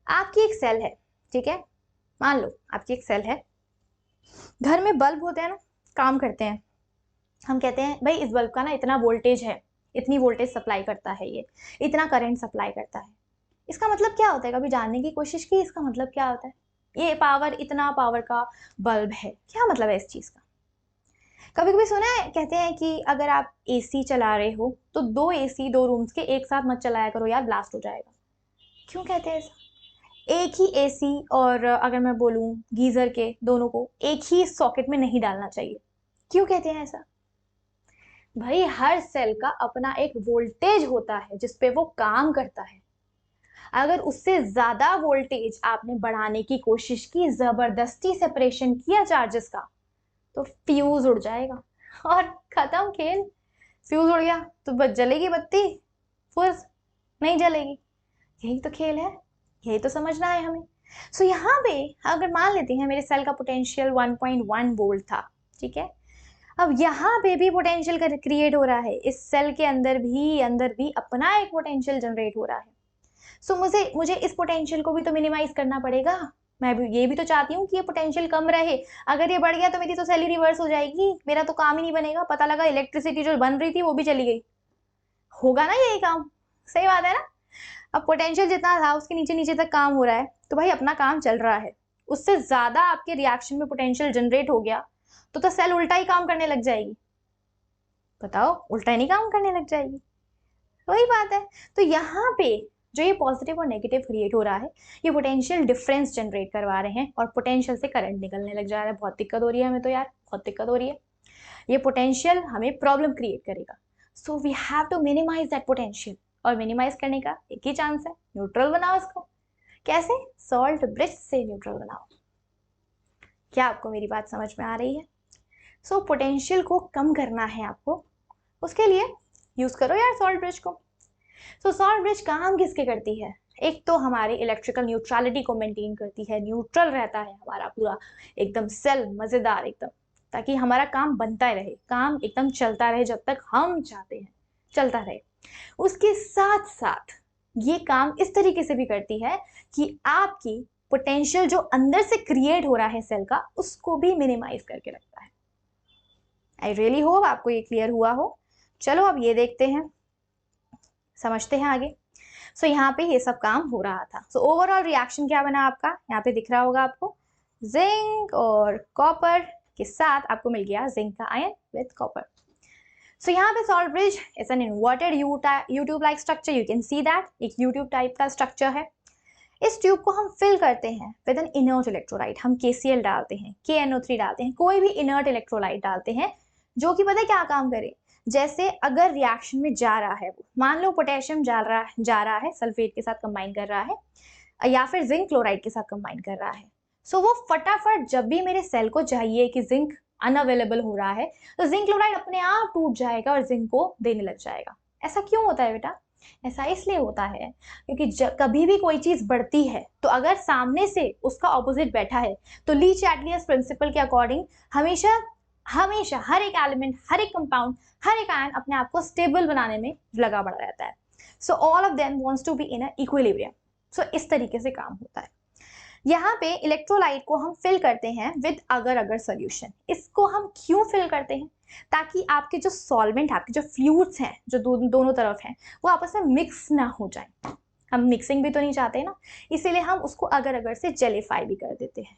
आपकी एक सेल है, ठीक है, मान लो आपकी एक सेल है, घर में बल्ब होते हैं ना, काम करते हैं, हम कहते हैं भाई इस बल्ब का ना इतना वोल्टेज है, इतनी वोल्टेज सप्लाई करता है, ये इतना करंट सप्लाई करता है। इसका मतलब क्या होता है? कभी जानने की कोशिश की इसका मतलब क्या होता है? ये पावर, इतना पावर का बल्ब है, क्या मतलब है इस चीज का? कभी कभी सुना है, कहते हैं कि अगर आप एसी चला रहे हो तो दो एसी दो रूम्स के एक साथ मत चलाया करो यार, ब्लास्ट हो जाएगा। क्यों कहते हैं ऐसा? एक ही एसी और अगर मैं बोलूं गीजर के, दोनों को एक ही सॉकेट में नहीं डालना चाहिए। क्यों कहते हैं ऐसा? भाई हर सेल का अपना एक वोल्टेज होता है जिसपे वो काम करता है। अगर उससे ज्यादा वोल्टेज आपने बढ़ाने की कोशिश की, जबरदस्ती सेपरेशन किया चार्जेस का, तो फ्यूज उड़ जाएगा और खत्म खेल। फ्यूज उड़ गया तो जलेगी बत्ती? फुर्स नहीं जलेगी। यही तो खेल है, यही तो समझना है हमें। सो यहाँ पे अगर मान लेते हैं मेरे सेल का पोटेंशियल 1.1 वोल्ट था, ठीक है, अब यहाँ पे भी पोटेंशियल क्रिएट हो रहा है, इस सेल के अंदर भी अपना एक पोटेंशियल जनरेट हो रहा है। सो मुझे इस पोटेंशियल को भी तो मिनिमाइज करना पड़ेगा। मैं भी ये भी तो चाहती हूँ कि ये पोटेंशियल कम रहे। अगर ये बढ़ गया तो मेरी तो सेल ही रिवर्स हो जाएगी, मेरा तो काम ही नहीं बनेगा। पता लगा इलेक्ट्रिसिटी जो बन रही थी वो भी चली गई। होगा ना यही काम? सही बात है ना? अब पोटेंशियल जितना था उसके नीचे नीचे तक काम हो रहा है, तो भाई अपना काम चल रहा है, उससे ज्यादा आपके रिएक्शन में पोटेंशियल जनरेट हो गया तो सेल उल्टा ही काम करने लग जाएगी। बताओ, उल्टा ही नहीं काम करने लग जाएगी? वही बात है। तो यहाँ पे जो ये पॉजिटिव और नेगेटिव क्रिएट हो रहा है, ये पोटेंशियल डिफरेंस जनरेट करवा रहे हैं और पोटेंशियल से करंट निकलने लग जा रहा है। बहुत दिक्कत हो रही है हमें तो यार, बहुत दिक्कत हो रही है। ये पोटेंशियल हमें प्रॉब्लम क्रिएट करेगा, so we have to minimise that potential. और मिनिमाइज करने का एक ही चांस है, न्यूट्रल बनाओ इसको। कैसे? सॉल्ट ब्रिज से न्यूट्रल बनाओ। क्या आपको मेरी बात समझ में आ रही है? सो पोटेंशियल को कम करना है आपको, उसके लिए यूज करो यार सॉल्ट ब्रिज को। सो सॉल्ट ब्रिज काम किसके करती है? एक तो हमारी इलेक्ट्रिकल न्यूट्रलिटी को मेंटेन करती है, न्यूट्रल रहता है हमारा पूरा एकदम सेल, मजेदार एकदम, ताकि हमारा काम बनता रहे, काम एकदम चलता रहे जब तक हम चाहते हैं चलता रहे। उसके साथ साथ ये काम इस तरीके से भी करती है कि आपकी पोटेंशियल जो अंदर से क्रिएट हो रहा है सेल का, उसको भी मिनिमाइज करके रखता है। आई रियली होप आपको ये क्लियर हुआ हो। चलो अब ये देखते हैं, समझते हैं आगे। सो यहाँ पे ये सब काम हो रहा था। सो ओवरऑल रिएक्शन क्या बना आपका? यहाँ पे दिख रहा होगा आपको, जिंक और कॉपर के साथ आपको मिल गया जिंक का आयन विद कॉपर। सो यहाँ पे salt bridge is an inverted YouTube like structure. You can see that एक यूट्यूब टाइप का स्ट्रक्चर है। इस ट्यूब को हम फिल करते हैं विद एन इनर्ट इलेक्ट्रोलाइट। हम KCl डालते हैं, KNO3 डालते हैं, कोई भी इनर्ट इलेक्ट्रोलाइट डालते हैं जो कि पता है क्या काम करे। जैसे अगर रिएक्शन में जा रहा है, वो मान लो पोटेशियम जा रहा है सल्फेट के साथ कंबाइन कर रहा है या फिर जिंक क्लोराइड के साथ कंबाइन कर रहा है, सो वो फटाफट जब भी मेरे सेल को चाहिए कि जिंक अनअवेलेबल हो रहा है, तो जिंक क्लोराइड अपने आप टूट जाएगा और जिंक को देने लग जाएगा। ऐसा क्यों होता है बेटा? ऐसा इसलिए होता है क्योंकि कभी भी कोई चीज बढ़ती है तो अगर सामने से उसका ऑपोजिट बैठा है, तो ली चैटलियस प्रिंसिपल के अकॉर्डिंग हमेशा हमेशा हर एक एलिमेंट, हर एक कंपाउंड, हर एक आयन अपने आप को स्टेबल बनाने में लगा पड़ा रहता है। So all of them wants to be in a equilibrium. So इस तरीके से काम होता है। यहाँ पे इलेक्ट्रोलाइट को हम फिल करते हैं विद अगर अगर सोल्यूशन। इसको हम क्यों फिल करते हैं? ताकि आपके जो सॉल्वेंट, आपके जो फ्लूइड्स हैं जो दोनों तरफ हैं, वो आपस में मिक्स ना हो जाए। हम मिक्सिंग भी तो नहीं चाहते ना, इसीलिए हम उसको अगर अगर से जेलीफाई भी कर देते हैं।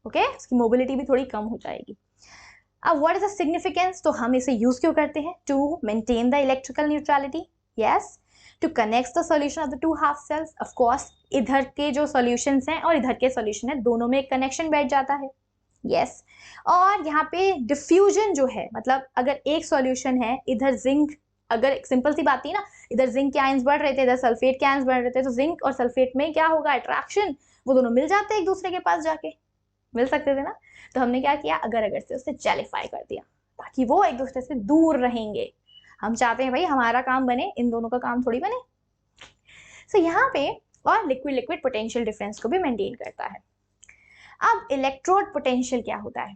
ओके, उसकी मोबिलिटी भी थोड़ी कम हो जाएगी। अब व्हाट इज द सिग्निफिकेंस? तो हम इसे यूज क्यों करते हैं? To maintain the electrical neutrality, yes, to connect the solution of the two half cells. Of course इधर के जो सॉल्यूशंस हैं और इधर के सॉल्यूशन है, दोनों में एक कनेक्शन बैठ जाता है, यस। और यहाँ पे डिफ्यूजन जो है, मतलब अगर एक सॉल्यूशन है, इधर जिंक, अगर एक सिंपल सी बात थी ना, इधर जिंक के आयंस बढ़ रहे थे, इधर सल्फेट के आयंस बढ़ रहे थे, तो जिंक और सल्फेट में क्या होगा? अट्रैक्शन, वो दोनों मिल जाते हैं एक दूसरे के पास जाके, मिल सकते थे ना। तो हमने क्या किया, अगर अगर से उससे जेलिफाई कर दिया ताकि वो एक दूसरे से दूर रहेंगे। हम चाहते हैं भाई हमारा काम बने, इन दोनों का काम थोड़ी बने। सो यहाँ पे और लिक्विड लिक्विड पोटेंशियल डिफरेंस को भी मेंटेन करता है। अब इलेक्ट्रोड पोटेंशियल क्या होता है,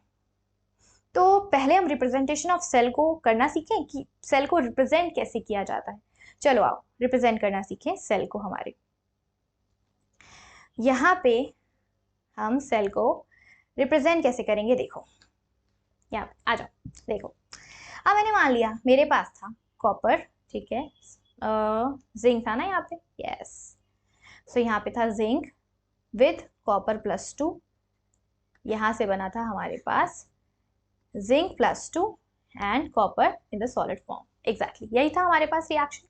तो पहले हम रिप्रेजेंटेशन ऑफ सेल को करना सीखें कि सेल को रिप्रेजेंट कैसे किया जाता है। चलो आओ रिप्रेजेंट करना सीखें सेल को हमारे। यहाँ पे हम सेल को रिप्रेजेंट कैसे करेंगे, देखो यहाँ आ जाओ, देखो अब मैंने मान लिया मेरे पास था कॉपर, ठीक है, जिंक था ना यहाँ पे, यस। सो यहाँ पे था जिंक विद कॉपर +2, यहाँ से बना था हमारे पास zinc +2 and copper in the solid form, exactly यही था हमारे पास रिएक्शन।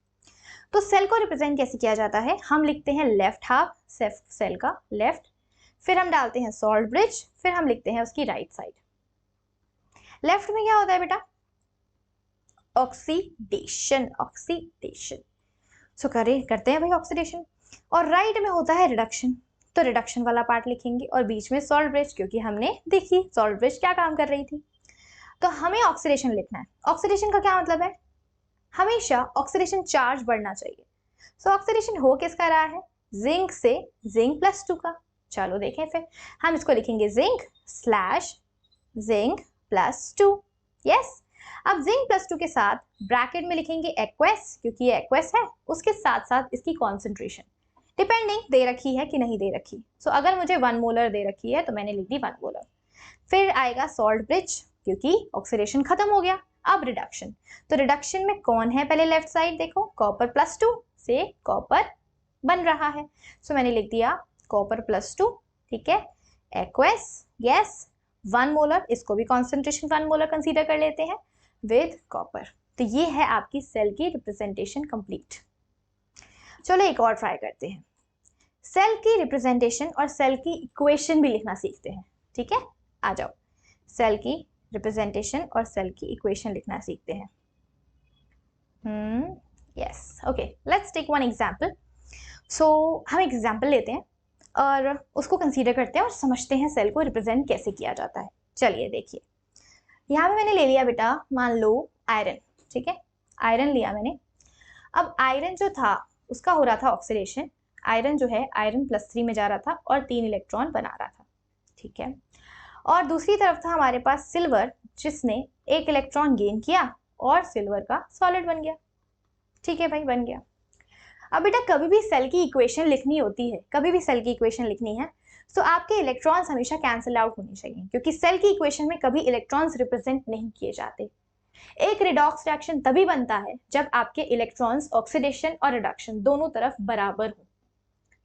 तो सेल को रिप्रेजेंट कैसे किया जाता है, हम लिखते हैं लेफ्ट हाफ सेल का लेफ्ट, फिर हम डालते हैं सॉल्ट ब्रिज, फिर हम लिखते हैं उसकी राइट साइड। लेफ्ट में क्या होता है बेटा, ऑक्सीडेशन, ऑक्सीडेशन, सो करते हैं भाई ऑक्सीडेशन। और राइट में होता है रिडक्शन, तो रिडक्शन वाला पार्ट लिखेंगे, और बीच में सॉल्ट ब्रिज, क्योंकि हमने देखी सॉल्ट ब्रिज क्या काम कर रही थी। तो हमें ऑक्सीडेशन लिखना है। ऑक्सीडेशन का क्या मतलब है, हमेशा ऑक्सीडेशन चार्ज बढ़ना चाहिए। सो ऑक्सीडेशन हो किसका रहा है, जिंक से जिंक +2 का। चलो देखें फिर, हम इसको लिखेंगे जिंक स्लैश जिंक +2, यस। अब जिंक +2 के साथ ब्रैकेट में लिखेंगे एक्वेस, क्योंकि ये एक्वेस है, उसके साथ साथ इसकी कॉन्सेंट्रेशन डिपेंडिंग दे रखी है कि नहीं दे रखी। सो अगर मुझे 1 मोलर दे रखी है तो मैंने लिख दी 1 मोलर। फिर आएगा सॉल्ट ब्रिज, क्योंकि ऑक्सीडेशन खत्म हो गया। अब रिडक्शन, तो रिडक्शन में कौन है, पहले लेफ्ट साइड देखो, कॉपर +2 से कॉपर बन रहा है, सो मैंने लिख दिया कॉपर +2, ठीक है, एक्वेस, यस, 1 मोलर, इसको भी कॉन्सेंट्रेशन 1 मोलर कंसीडर कर लेते हैं विद कॉपर। तो ये है आपकी सेल की रिप्रेजेंटेशन कंप्लीट। चलो एक और ट्राई करते हैं, सेल की रिप्रेजेंटेशन और सेल की इक्वेशन भी लिखना सीखते हैं, ठीक है, आ जाओ। सेल की रिप्रेजेंटेशन और सेल की इक्वेशन लिखना सीखते हैं। Yes, okay, let's take one example. So हम एग्जांपल लेते हैं और उसको कंसीडर करते हैं और समझते हैं सेल को रिप्रेजेंट कैसे किया जाता है। चलिए देखिए, यहाँ पे मैंने ले लिया बेटा, मान लो आयरन, ठीक है, आयरन लिया मैंने। अब आयरन जो था उसका हो रहा था ऑक्सीडेशन, आयरन जो है आयरन +3 में जा रहा था और 3 इलेक्ट्रॉन बना रहा था, ठीक है। और दूसरी तरफ था हमारे पास सिल्वर, जिसने 1 इलेक्ट्रॉन गेन किया और सिल्वर का सॉलिड बन गया, ठीक है भाई, बन गया। अब बेटा कभी भी सेल की इक्वेशन लिखनी होती है, कभी भी सेल की इक्वेशन लिखनी है, तो आपके इलेक्ट्रॉन्स हमेशा कैंसिल आउट होने चाहिए, क्योंकि सेल की इक्वेशन में कभी इलेक्ट्रॉन्स रिप्रेजेंट नहीं किए जाते। एक रिडॉक्स रिएक्शन तभी बनता है जब आपके इलेक्ट्रॉन्स ऑक्सीडेशन और रिडक्शन दोनों तरफ बराबर हो।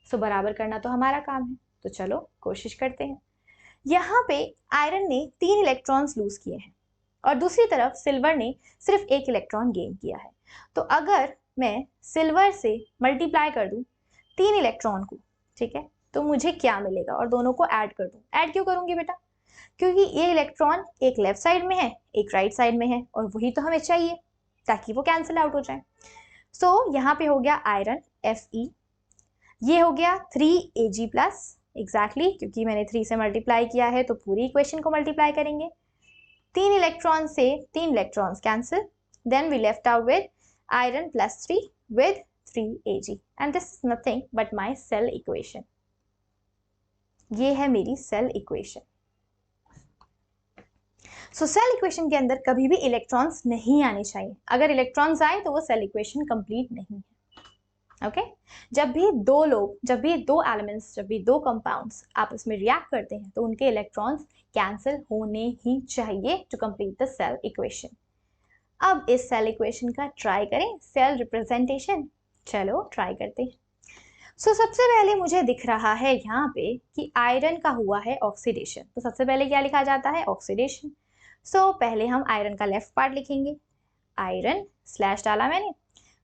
सो बराबर करना तो हमारा काम है, तो चलो कोशिश करते हैं। यहाँ पे आयरन ने 3 इलेक्ट्रॉन्स लूज किए हैं और दूसरी तरफ सिल्वर ने सिर्फ 1 इलेक्ट्रॉन गेन किया है। तो अगर मैं सिल्वर से मल्टीप्लाई कर दूं 3 इलेक्ट्रॉन को, ठीक है, तो मुझे क्या मिलेगा, और दोनों को ऐड कर दूं। ऐड क्यों करूंगी बेटा, क्योंकि ये इलेक्ट्रॉन एक लेफ्ट साइड में है, एक राइट साइड में है, और वही तो हमें चाहिए ताकि वो कैंसिल आउट हो जाए। सो यहाँ पे हो गया आयरन Fe, ये हो गया 3Ag+, एग्जैक्टली, क्योंकि मैंने 3 से मल्टीप्लाई किया है तो पूरी इक्वेशन को मल्टीप्लाई करेंगे। 3 इलेक्ट्रॉन से 3 electrons cancel, then we left out with iron +3 with 3Ag, and this is nothing but my cell equation. ये है मेरी सेल इक्वेशन। सो सेल इक्वेशन के अंदर कभी भी इलेक्ट्रॉन्स नहीं आने चाहिए। अगर इलेक्ट्रॉन्स आए तो वो सेल इक्वेशन कंप्लीट नहीं है। ओके, जब भी दो एलिमेंट्स, जब भी दो कंपाउंड्स आपस में रिएक्ट करते हैं तो उनके इलेक्ट्रॉन्स कैंसिल होने ही चाहिए to complete the cell equation. अब इस सेल इक्वेशन का ट्राई करें, सेल रिप्रेजेंटेशन। चलो ट्राई करते हैं। सो सबसे पहले मुझे दिख रहा है यहाँ पे कि आयरन का हुआ है ऑक्सीडेशन, तो सबसे पहले क्या लिखा जाता है, ऑक्सीडेशन। सो पहले हम आयरन का लेफ्ट पार्ट लिखेंगे, आयरन स्लैश डाला मैंने,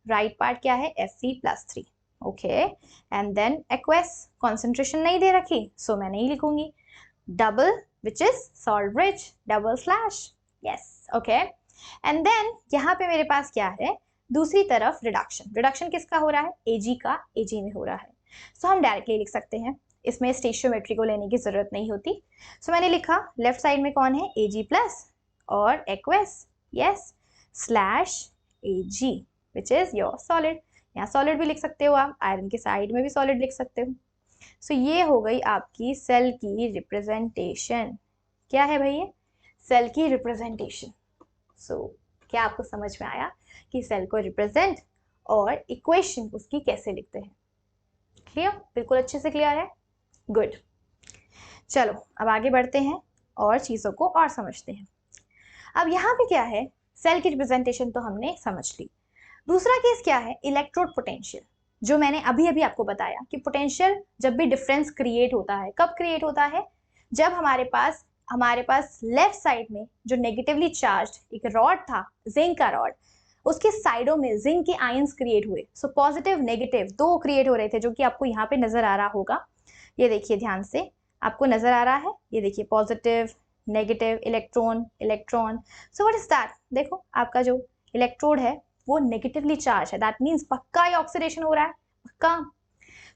राइट पार्ट क्या है, Fe+3, okay, and then aqueous, concentration नहीं दे रखी सो मैं नहीं लिखूंगी, double which is salt bridge, double slash, yes, okay. And then यहाँ पे मेरे पास क्या है, दूसरी तरफ रिडक्शन। रिडक्शन किसका हो रहा है, Ag का, Ag में हो रहा है। सो हम डायरेक्टली लिख सकते हैं इसमें स्टेशियोमेट्री को लेने की जरूरत नहीं होती। सो मैंने लिखा लेफ्ट साइड में कौन है, Ag प्लस और aqueous, yes, slash Ag which is your solid. यहाँ सॉलिड भी लिख सकते हो आप, आयरन के साइड में भी सॉलिड लिख सकते हो। सो ये हो गई आपकी सेल की रिप्रेजेंटेशन। क्या है भाई, ये सेल की रिप्रेजेंटेशन। सो क्या आपको समझ में आया कि सेल को रिप्रेजेंट और इक्वेशन उसकी कैसे लिखते हैं? क्लियर, बिल्कुल अच्छे से क्लियर है, गुड। चलो अब आगे बढ़ते हैं और चीज़ों को और समझते हैं। अब यहाँ पे क्या है, सेल की रिप्रेजेंटेशन तो हमने समझ ली। दूसरा केस क्या है, इलेक्ट्रोड पोटेंशियल, जो मैंने अभी अभी आपको बताया कि पोटेंशियल जब भी डिफरेंस क्रिएट होता है, कब क्रिएट होता है, जब हमारे पास लेफ्ट साइड में जो नेगेटिवली चार्ज्ड एक रॉड था, जिंक का रॉड, उसके साइडों में जिंक के आयंस क्रिएट हुए। सो पॉजिटिव नेगेटिव दो क्रिएट हो रहे थे, जो कि आपको यहाँ पे नजर आ रहा होगा। ये देखिए ध्यान से, आपको नजर आ रहा है, ये देखिए positive negative, electron electron. So what is that, देखो आपका जो इलेक्ट्रोड है वो नेगेटिवली चार्ज है, दैट मीन्स पक्का ये ऑक्सीडेशन हो रहा है, पक्का।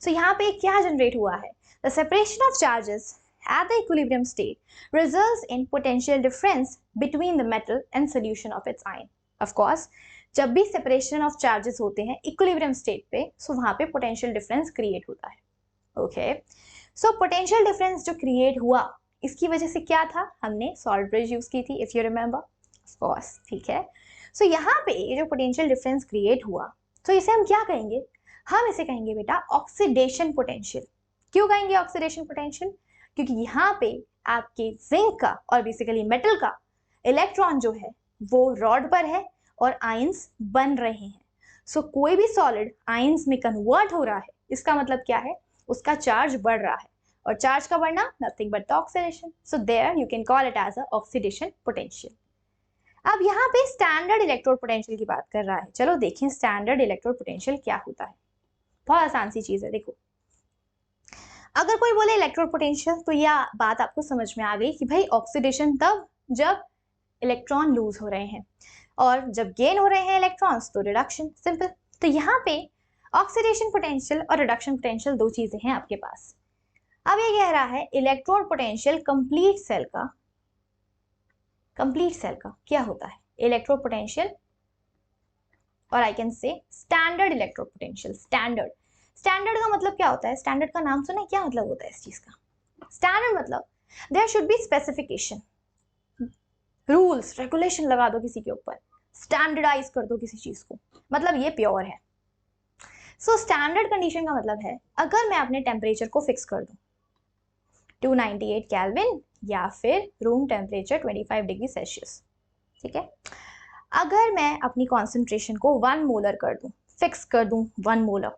सो यहाँ पे क्या जनरेट हुआ है, the separation of charges at the equilibrium state results in potential difference between the metal and solution of its ion. Of course, जब भी सेपरेशन ऑफ चार्जेस होते हैं इक्विलिब्रियम स्टेट पे, सो वहां पे पोटेंशियल डिफरेंस क्रिएट होता है। ओके, सो पोटेंशियल डिफरेंस जो क्रिएट हुआ, इसकी वजह से क्या था, हमने सॉल्ट ब्रिज यूज की थी, if you remember, of course, ठीक है। सो यहाँ पे जो पोटेंशियल डिफरेंस क्रिएट हुआ, तो इसे हम क्या कहेंगे, हम इसे कहेंगे बेटा ऑक्सीडेशन पोटेंशियल। क्यों कहेंगे ऑक्सीडेशन पोटेंशियल, क्योंकि यहाँ पे आपके जिंक का और बेसिकली मेटल का इलेक्ट्रॉन जो है वो रॉड पर है और आयंस बन रहे हैं। सो कोई भी सॉलिड आयंस में कन्वर्ट हो रहा है, इसका मतलब क्या है, उसका चार्ज बढ़ रहा है, और चार्ज का बढ़ना nothing but the oxidation. So there you can call it as a oxidation potential. अब यहाँ पे स्टैंडर्ड इलेक्ट्रोड पोटेंशियल की बात कर रहा है। चलो देखें स्टैंडर्ड इलेक्ट्रोड पोटेंशियल क्या होता है। बहुत आसान सी चीज है, देखो अगर कोई बोले इलेक्ट्रोड पोटेंशियल, तो यह बात आपको समझ में आ गई कि भाई ऑक्सीडेशन तब जब इलेक्ट्रॉन लूज हो रहे हैं, और जब गेन हो रहे हैं इलेक्ट्रॉन्स तो रिडक्शन, सिंपल। तो यहाँ पे ऑक्सीडेशन पोटेंशियल और रिडक्शन पोटेंशियल दो चीजें हैं आपके पास। अब ये कह रहा है इलेक्ट्रोड पोटेंशियल कंप्लीट सेल का क्या होता है, इलेक्ट्रोड पोटेंशियल, और I can say standard electrode potential. Standard का मतलब क्या होता है, स्टैंडर्ड का नाम सुना है, क्या मतलब होता है इस चीज का, स्टैंडर्ड मतलब there should be specification, rules regulation लगा दो किसी के ऊपर, स्टैंडर्डाइज कर दो किसी चीज को, मतलब ये प्योर है। सो स्टैंडर्ड कंडीशन का मतलब है अगर मैं अपने टेम्परेचर को फिक्स कर दूं 298 केल्विन या फिर रूम टेम्परेचर 25 डिग्री सेल्सियस, ठीक है, अगर मैं अपनी कॉन्सेंट्रेशन को 1 मोलर कर दूं, फिक्स कर दूं 1 मोलर,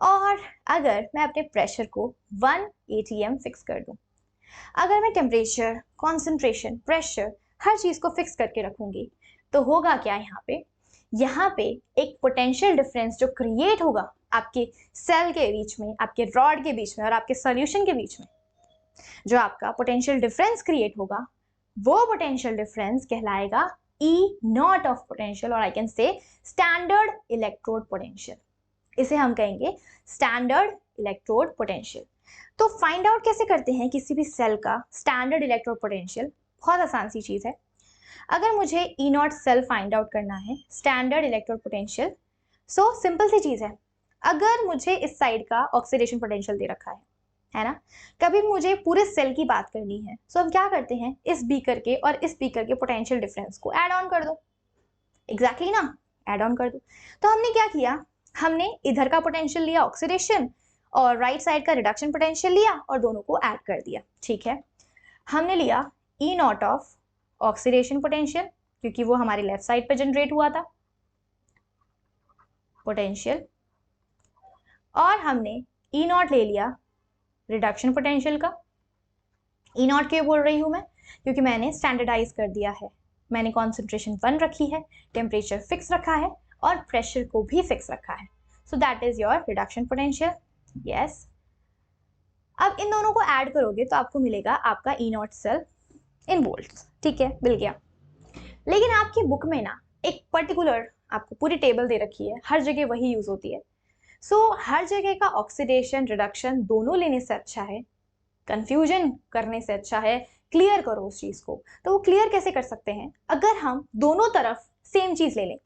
और अगर मैं अपने प्रेशर को 1 atm फिक्स कर दूं, अगर मैं टेम्परेचर, कॉन्सेंट्रेशन, प्रेशर हर चीज को फिक्स करके रखूंगी, तो होगा क्या, यहाँ पे एक पोटेंशियल डिफरेंस जो क्रिएट होगा आपके सेल के बीच में, आपके रॉड के बीच में और आपके सॉल्यूशन के बीच में, जो आपका पोटेंशियल डिफरेंस क्रिएट होगा, वो पोटेंशियल डिफरेंस कहलाएगा E नॉट ऑफ पोटेंशियल, और I can say standard electrode potential. इसे हम कहेंगे स्टैंडर्ड इलेक्ट्रोड पोटेंशियल। तो फाइंड आउट कैसे करते हैं किसी भी सेल का स्टैंडर्ड इलेक्ट्रोड पोटेंशियल, बहुत आसान सी चीज है। अगर मुझे E not cell find out करना है, standard electrode potential, so simple सी चीज है, अगर मुझे इस साइड का ऑक्सीडेशन पोटेंशियल दे रखा है ना, कभी मुझे पूरे सेल की बात करनी है, सो हम क्या करते हैं, इस बीकर के और इस बीकर के पोटेंशियल डिफरेंस को ऐड ऑन कर दो, एग्जैक्टली ना, ऐड ऑन कर दो। तो हमने क्या किया, हमने इधर का पोटेंशियल लिया ऑक्सीडेशन और राइट साइड का रिडक्शन पोटेंशियल लिया और दोनों को ऐड कर दिया, ठीक है। हमने लिया E not of oxidation potential, क्योंकि वो हमारे लेफ्ट साइड पे जनरेट हुआ था पोटेंशियल, और हमने E नॉट ले लिया रिडक्शन पोटेंशियल का। E नॉट क्यों बोल रही हूं मैं, क्योंकि मैंने स्टैंडर्डाइज कर दिया है, मैंने कॉन्सेंट्रेशन 1 रखी है, टेम्परेचर फिक्स रखा है और प्रेशर को भी फिक्स रखा है, so that is your reduction potential, yes. अब इन दोनों को ऐड करोगे तो आपको मिलेगा आपका E not cell in volts, ठीक है, मिल गया। लेकिन आपकी बुक में ना एक पर्टिकुलर आपको पूरी टेबल दे रखी है, हर जगह वही यूज होती है, हर जगह का ऑक्सीडेशन रिडक्शन दोनों लेने से अच्छा है, कंफ्यूजन करने से अच्छा है क्लियर करो उस चीज को। तो वो क्लियर कैसे कर सकते हैं? अगर हम दोनों तरफ सेम चीज ले लें,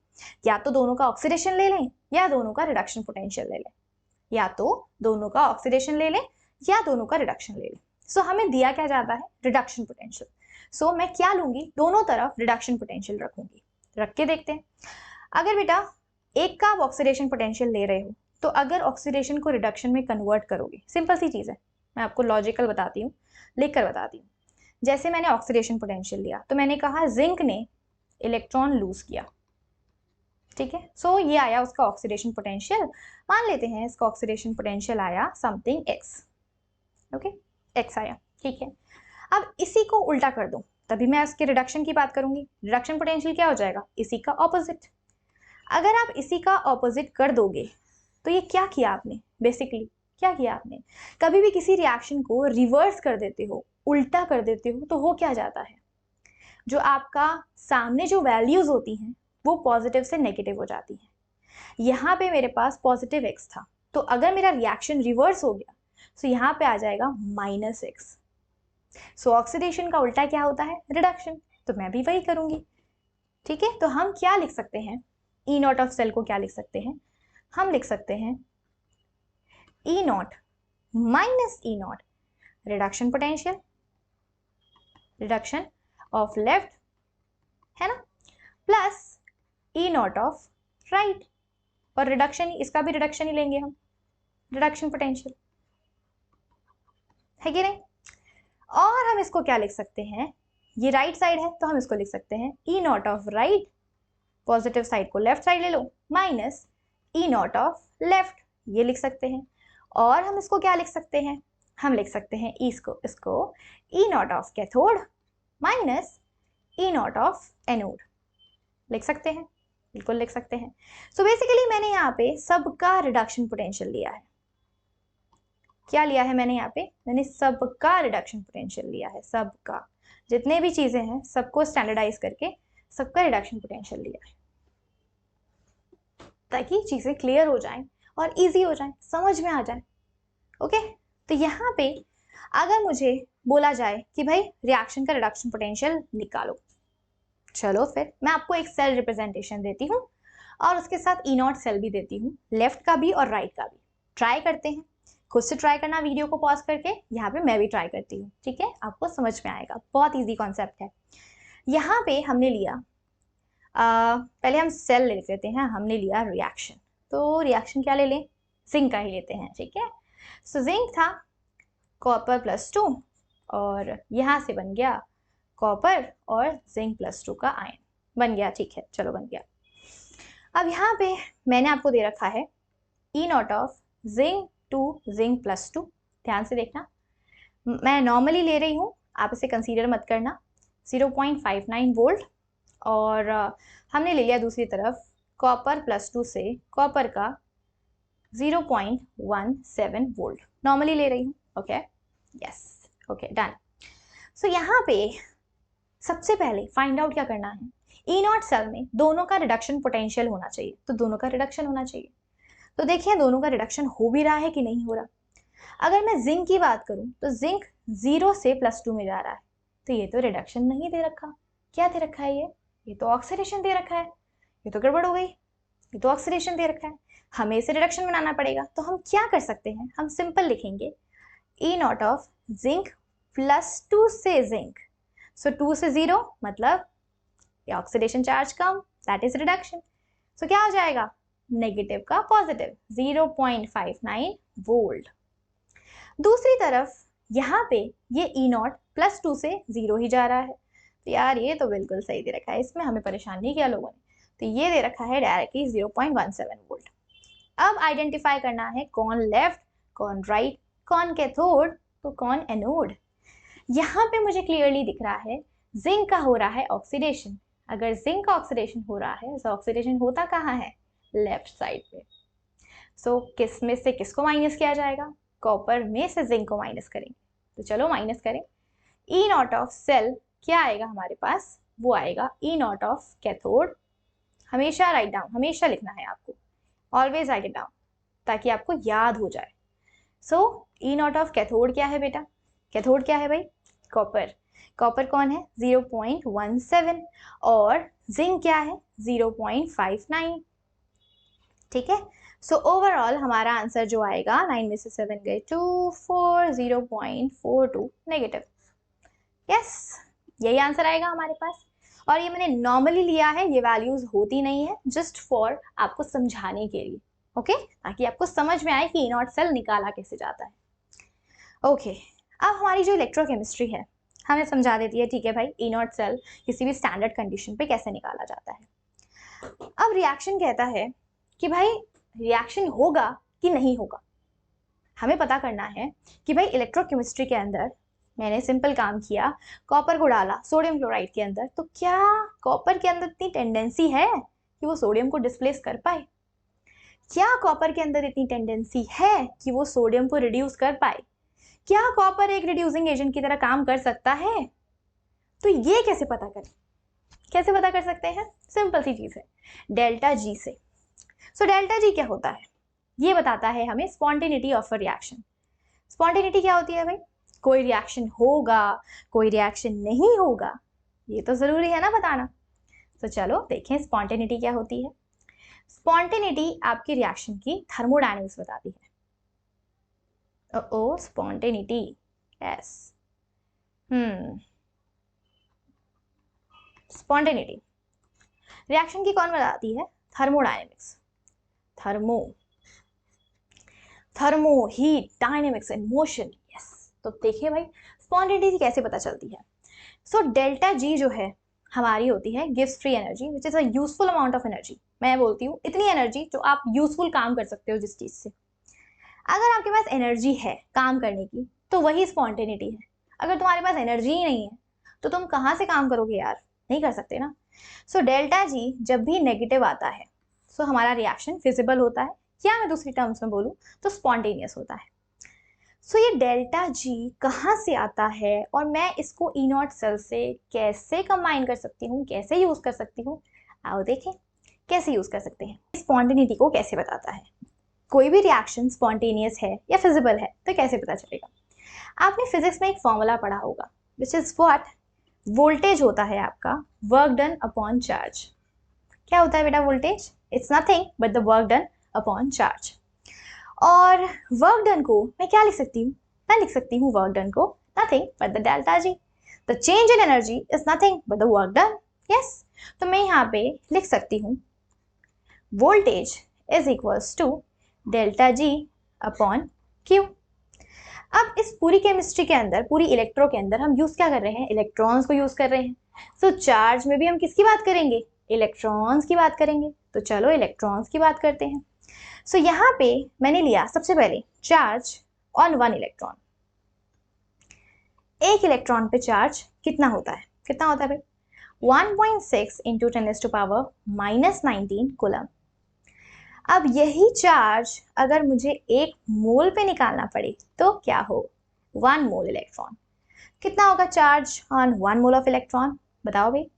या तो दोनों का ऑक्सीडेशन ले लें या दोनों का रिडक्शन पोटेंशियल ले लें, या तो दोनों का ऑक्सीडेशन ले लें या दोनों का रिडक्शन ले लें। हमें दिया क्या जाता है? Reduction potential. मैं क्या लूंगी? दोनों तरफ रिडक्शन पोटेंशियल रखूंगी। रख के देखते हैं। अगर बेटा एक का आप ऑक्सीडेशन पोटेंशियल ले रहे हो, तो अगर ऑक्सीडेशन को रिडक्शन में कन्वर्ट करोगे, सिंपल सी चीज है, मैं आपको लॉजिकल बताती हूँ, लिख कर बताती हूँ। जैसे मैंने ऑक्सीडेशन पोटेंशियल लिया, तो मैंने कहा जिंक ने इलेक्ट्रॉन लूज किया, ठीक है। ये आया उसका ऑक्सीडेशन पोटेंशियल। मान लेते हैं इसका ऑक्सीडेशन पोटेंशियल आया समथिंग एक्स, ओके, एक्स आया, ठीक है। अब इसी को उल्टा कर दो, तभी मैं उसके रिडक्शन की बात करूंगी। रिडक्शन पोटेंशियल क्या हो जाएगा? इसी का ऑपोजिट। अगर आप इसी का ऑपोजिट कर दोगे, तो ये क्या किया आपने? बेसिकली क्या किया आपने? कभी भी किसी रिएक्शन को रिवर्स कर देते हो, उल्टा कर देते हो, तो हो क्या जाता है? जो आपका सामने जो वैल्यूज होती हैं वो पॉजिटिव से नेगेटिव हो जाती हैं। यहाँ पे मेरे पास पॉजिटिव एक्स था, तो अगर मेरा रिएक्शन रिवर्स हो गया तो यहाँ पे आ जाएगा माइनस एक्स। ऑक्सीडेशन का उल्टा क्या होता है? रिडक्शन। तो मैं भी वही करूंगी, ठीक है। तो हम क्या लिख सकते हैं? ई नॉट ऑफ सेल को क्या लिख सकते हैं? हम लिख सकते हैं E not minus E not reduction potential, reduction of left, है ना, plus E not of right, और रिडक्शन, इसका भी रिडक्शन ही लेंगे हम, रिडक्शन पोटेंशियल, है कि नहीं। और हम इसको क्या लिख सकते हैं? ये राइट साइड है तो हम इसको लिख सकते हैं E not of right, positive side को लेफ्ट साइड ले लो, minus E not of left, ये लिख सकते हैं। और हम इसको क्या लिख सकते हैं? हम लिख सकते हैं इसको E not of cathode minus E not of anode, लिख सकते हैं, बिल्कुल लिख सकते हैं। बेसिकली मैंने यहाँ पे सबका रिडक्शन पोटेंशियल लिया है। क्या लिया है मैंने यहाँ पे? मैंने सबका रिडक्शन पोटेंशियल लिया है, सबका, जितने भी चीजें हैं सबको स्टैंडर्डाइज करके सबका रिडक्शन पोटेंशियल लिया है, ताकि चीजें क्लियर हो जाएं और इजी हो जाएं, समझ में आ जाए। ओके, तो यहाँ पे अगर मुझे बोला जाए कि भाई रिएक्शन का रिडक्शन पोटेंशियल निकालो, चलो फिर मैं आपको एक सेल रिप्रेजेंटेशन देती हूँ और उसके साथ ई नॉट सेल भी देती हूँ, लेफ्ट का भी और राइट का भी। ट्राई करते हैं, खुद से ट्राई करना, वीडियो को पॉज करके। यहाँ पे मैं भी ट्राई करती हूँ, ठीक है, आपको समझ में आएगा, बहुत इजी कॉन्सेप्ट है। यहाँ पे हमने लिया पहले हम सेल ले लेते हैं, हमने लिया रिएक्शन, तो रिएक्शन क्या ले लें? जिंक का ही लेते हैं, ठीक है। जिंक था कॉपर +2 और यहाँ से बन गया कॉपर और जिंक +2 का आयन बन गया, ठीक है, चलो बन गया। अब यहाँ पे मैंने आपको दे रखा है E not of zinc to zinc +2, ध्यान से देखना, मैं नॉर्मली ले रही हूँ, आप इसे कंसीडर मत करना, 0.59 वोल्ट। और हमने ले लिया दूसरी तरफ कॉपर +2 से कॉपर का 0.17 वोल्ट, नॉर्मली ले रही हूँ, ओके, यस, ओके, डन। यहाँ पे सबसे पहले फाइंड आउट क्या करना है? ई नॉट सेल में दोनों का रिडक्शन पोटेंशियल होना चाहिए, तो दोनों का रिडक्शन होना चाहिए। तो देखिए दोनों का रिडक्शन हो भी रहा है कि नहीं हो रहा। अगर मैं जिंक की बात करूं तो जिंक 0 से +2 में जा रहा है, तो ये तो रिडक्शन नहीं दे रखा। क्या दे रखा है? ये तो ऑक्सीडेशन दे रखा है, ये तो गड़बड़ हो गई, ये तो ऑक्सीडेशन दे रखा है, हमें इसे रिडक्शन बनाना पड़ेगा। तो हम क्या कर सकते हैं? हम सिंपल लिखेंगे ई नॉट ऑफ जिंक +2 से जिंक, 2 से 0 मतलब oxidation charge come, that is reduction. क्या हो जाएगा? नेगेटिव का पॉजिटिव, 0.59 वोल्ट। दूसरी तरफ यहाँ पे ये ई नॉट +2 से 0 ही जा रहा है, तो यार ये तो बिल्कुल सही दे रखा है, इसमें हमें परेशान नहीं किया लोगों ने, तो ये दे रखा है डायरेक्टली 0.17 वोल्ट। अब आइडेंटिफाई करना है कौन लेफ्ट, कौन राइट, कौन कैथोड, तो कौन एनोड। यहाँ पे मुझे क्लियरली दिख रहा है जिंक का हो रहा है ऑक्सीडेशन। अगर जिंक का ऑक्सीडेशन हो रहा है तो ऑक्सीडेशन होता कहाँ है? लेफ्ट साइड पे। किस में से किसको माइनस किया जाएगा? कॉपर में से जिंक को माइनस करेंगे, तो चलो माइनस करें। ई नॉट ऑफ सेल क्या आएगा हमारे पास? वो आएगा ई नॉट ऑफ कैथोड, हमेशा राइट डाउन, हमेशा लिखना है आपको, ऑलवेज राइट इट डाउन, ताकि आपको याद हो जाए। सो ई नॉट ऑफ कैथोड क्या है बेटा? कैथोड क्या है भाई? कॉपर। कॉपर कौन है? 0.17 और जिंक क्या है? 0.59। ठीक है, सो ओवरऑल हमारा आंसर जो आएगा 9 में से 7 गए 2 4 0.42 नेगेटिव। यस, यही आंसर आएगा हमारे पास। और ये मैंने नॉर्मली लिया है, ये वैल्यूज होती नहीं है, जस्ट फॉर आपको समझाने के लिए, ओके, ताकि आपको समझ में आए कि ई नॉट सेल निकाला कैसे जाता है। ओके, अब हमारी जो इलेक्ट्रोकेमिस्ट्री है हमें समझा देती है, ठीक है भाई, ई नॉट सेल किसी भी स्टैंडर्ड कंडीशन पे कैसे निकाला जाता है। अब रिएक्शन कहता है कि भाई रिएक्शन होगा कि नहीं होगा। हमें पता करना है कि भाई इलेक्ट्रोकेमिस्ट्री के अंदर मैंने सिंपल काम किया, कॉपर को डाला सोडियम क्लोराइड के अंदर, तो क्या कॉपर के अंदर इतनी टेंडेंसी है कि वो सोडियम को डिस्प्लेस कर पाए? क्या कॉपर के अंदर इतनी टेंडेंसी है कि वो सोडियम को रिड्यूस कर पाए? क्या कॉपर एक रिड्यूसिंग एजेंट की तरह काम कर सकता है? तो ये कैसे पता करें? कैसे पता कर सकते हैं? सिंपल सी चीज है, डेल्टा जी से। सो डेल्टा जी क्या होता है? ये बताता है हमें spontaneity of a reaction. Spontaneity क्या होती है भाई? कोई रिएक्शन होगा, कोई रिएक्शन नहीं होगा, ये तो जरूरी है ना बताना। तो चलो देखें स्पॉन्टेनिटी क्या होती है। स्पॉन्टेनिटी आपकी रिएक्शन की थर्मोडायनेमिक्स बताती है। ओ स्पॉन्टेनिटी, यस, स्पॉन्टेनिटी रिएक्शन की कौन बताती है? Thermodynamics. Thermo heat dynamics and motion, yes. तो देखिए भाई स्पॉन्टेनिटी कैसे पता चलती है। सो डेल्टा जी जो है हमारी होती है gives free energy which is a useful amount of energy. मैं बोलती हूँ इतनी एनर्जी जो आप यूजफुल काम कर सकते हो जिस चीज से। अगर आपके पास एनर्जी है काम करने की तो वही स्पॉन्टेनिटी है। अगर तुम्हारे पास एनर्जी ही नहीं है तो तुम कहाँ से काम करोगे यार? नहीं कर सकते ना। सो डेल्टा जी जब भी नेगेटिव आता है सो हमारा रिएक्शन फिजिबल होता है, या मैं दूसरी टर्म्स में बोलूँ तो स्पॉन्टेनियस होता है। सो ये डेल्टा जी कहाँ से आता है और मैं इसको ई नॉट सेल से कैसे कंबाइन कर सकती हूँ, कैसे यूज कर सकती हूँ? आओ देखें कैसे यूज कर सकते हैं। स्पॉन्टेनिटी को कैसे बताता है? कोई भी रिएक्शन स्पॉन्टेनियस है या फिजिबल है तो कैसे पता चलेगा? आपने फिजिक्स में एक फॉर्मूला पढ़ा होगा विच इज व्हाट? वोल्टेज होता है आपका वर्क डन अपॉन चार्ज। क्या होता है बेटा voltage? It's nothing but the work done upon charge. और वर्क डन को मैं क्या लिख सकती हूँ? मैं लिख सकती हूँ वर्क डन को nothing but the delta G. The change in energy is nothing but the work done. Yes, तो मैं यहाँ पे लिख सकती हूँ voltage is equals to delta G upon Q. अब इस पूरी केमिस्ट्री के अंदर, पूरी इलेक्ट्रो के अंदर हम यूज क्या कर रहे हैं? इलेक्ट्रॉन्स को यूज कर रहे हैं। सो चार्ज में भी हम किसकी बात करेंगे? इलेक्ट्रॉन्स की बात करेंगे। तो चलो इलेक्ट्रॉन्स की बात करते हैं। सो यहाँ पे मैंने लिया सबसे पहले चार्ज ऑन वन इलेक्ट्रॉन। एक इलेक्ट्रॉन पे चार्ज कितना होता है? कितना होता है भाई? 1.6 इंटू 10⁻⁻19 कूलम। अब यही चार्ज अगर मुझे एक मोल पे निकालना पड़े तो क्या हो? 1 मोल इलेक्ट्रॉन। कितना होगा charge on 1 mole of electron? बताओ भाई।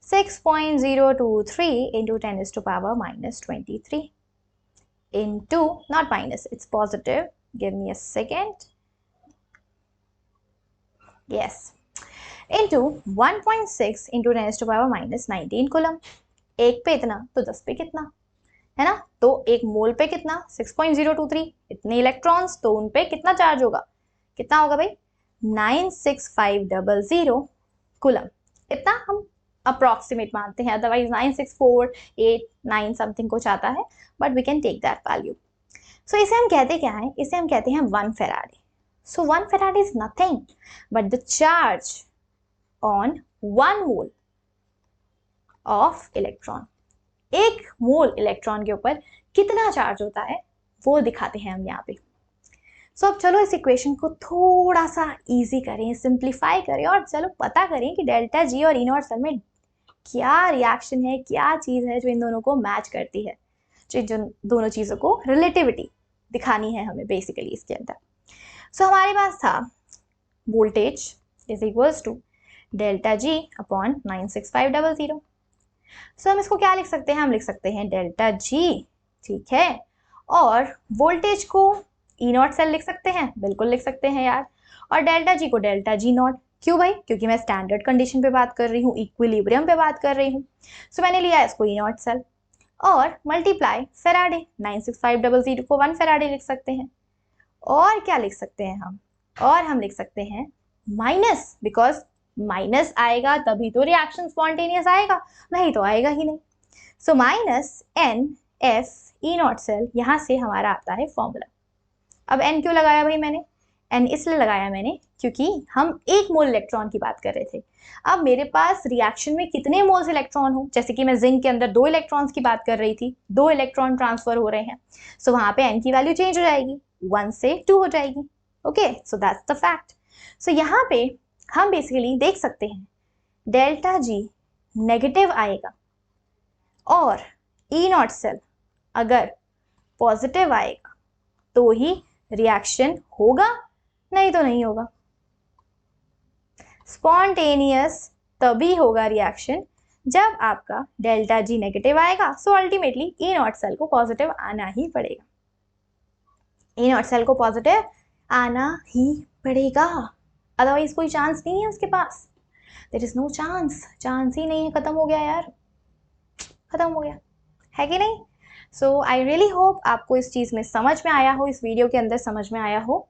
6.023 into 10⁻⁻23 into, not minus, it's positive, give me a second, yes, into 1.6 into 10⁻⁻19 coulomb. एक पे इतना तो 10 पे कितना है ना? तो एक मोल पे कितना? 6.023। इतने इलेक्ट्रॉन्स तो उन पे कितना चार्ज होगा? कितना होगा भाई? 96500 कूलम। इतना हम अप्रोक्सीमेट मानते हैं, अदरवाइज 96489 समथिंग कुछ आता है, but we can take that value. So इसे हम कहते क्या है? इसे हम कहते हैं 1 Faraday. So 1 Faraday is nothing but the charge on 1 mole of electron. एक मोल इलेक्ट्रॉन के ऊपर कितना चार्ज होता है वो दिखाते हैं हम यहाँ पे। सो अब चलो इस इक्वेशन को थोड़ा सा इजी करें, सिंप्लीफाई करें और चलो पता करें कि डेल्टा जी और ई नॉट सेल में क्या रिएक्शन है, क्या चीज है जो इन दोनों को मैच करती है, जो दोनों चीजों को रिलेटिविटी दिखानी है हमें बेसिकली इसके अंदर। सो हमारे पास था voltage is equals to delta G upon 96500। So हम इसको क्या लिख सकते हैं? हम लिख सकते हैं डेल्टा जी, ठीक है, और वोल्टेज को ई नॉट सेल लिख सकते हैं, बिल्कुल लिख सकते हैं यार, और डेल्टा जी को डेल्टा जी नॉट। क्यों भाई? क्योंकि मैं स्टैंडर्ड कंडीशन पे बात कर रही हूँ, इक्विलिब्रियम पे बात कर रही हूँ। सो मैंने लिया इसको ई नॉट सेल और मल्टीप्लाई फेराडे, 96500 को 1 फेराडे लिख सकते हैं। और क्या लिख सकते हैं हम? और हम लिख सकते हैं माइनस, बिकॉज माइनस आएगा तभी तो रिएक्शन स्पॉन्टेनियस आएगा, नहीं तो आएगा ही नहीं। So minus N F E not cell, यहाँ से हमारा आता है फॉर्मूला। अब एन क्यों लगाया भाई मैंने? एन इसलिए लगाया मैंने क्योंकि हम 1 मोल इलेक्ट्रॉन की बात कर रहे थे। अब मेरे पास रिएक्शन में कितने मोल्स इलेक्ट्रॉन हो, जैसे कि मैं जिंक के अंदर 2 इलेक्ट्रॉन्स की बात कर रही थी, 2 इलेक्ट्रॉन ट्रांसफर हो रहे हैं। सो वहां पे एन की वैल्यू चेंज हो जाएगी, 1 से 2 हो जाएगी। Okay, so that's the fact. So यहाँ पे हम बेसिकली देख सकते हैं डेल्टा जी नेगेटिव आएगा और ई नॉट सेल अगर पॉजिटिव आएगा तो ही रिएक्शन होगा, नहीं तो नहीं होगा। स्पॉन्टेनियस तभी होगा रिएक्शन जब आपका डेल्टा जी नेगेटिव आएगा। So ultimately E not cell को पॉजिटिव आना ही पड़ेगा, ई नॉट सेल को पॉजिटिव आना ही पड़ेगा, अदरवाइज कोई चांस नहीं है उसके पास। There is no chance, chance ही नहीं है, खत्म हो गया यार, खत्म हो गया, है कि नहीं? सो आई रियली होप आपको इस चीज़ में समझ में आया हो, इस वीडियो के अंदर समझ में आया हो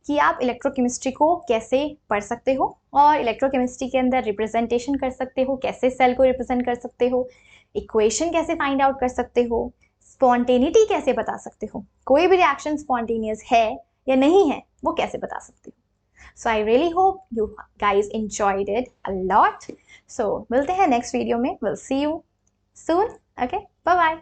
कि आप इलेक्ट्रोकेमिस्ट्री को कैसे पढ़ सकते हो और इलेक्ट्रोकेमिस्ट्री के अंदर रिप्रेजेंटेशन कर सकते हो, कैसे सेल को रिप्रेजेंट कर सकते हो, इक्वेशन कैसे फाइंड आउट कर सकते हो, स्पॉन्टेनिटी कैसे बता सकते हो, कोई भी रिएक्शन स्पॉन्टेनियस है या नहीं है वो कैसे बता सकते हो। So I really hope you guys enjoyed it a lot. So मिलते हैं नेक्स्ट वीडियो में, we'll see you soon. Okay, bye bye.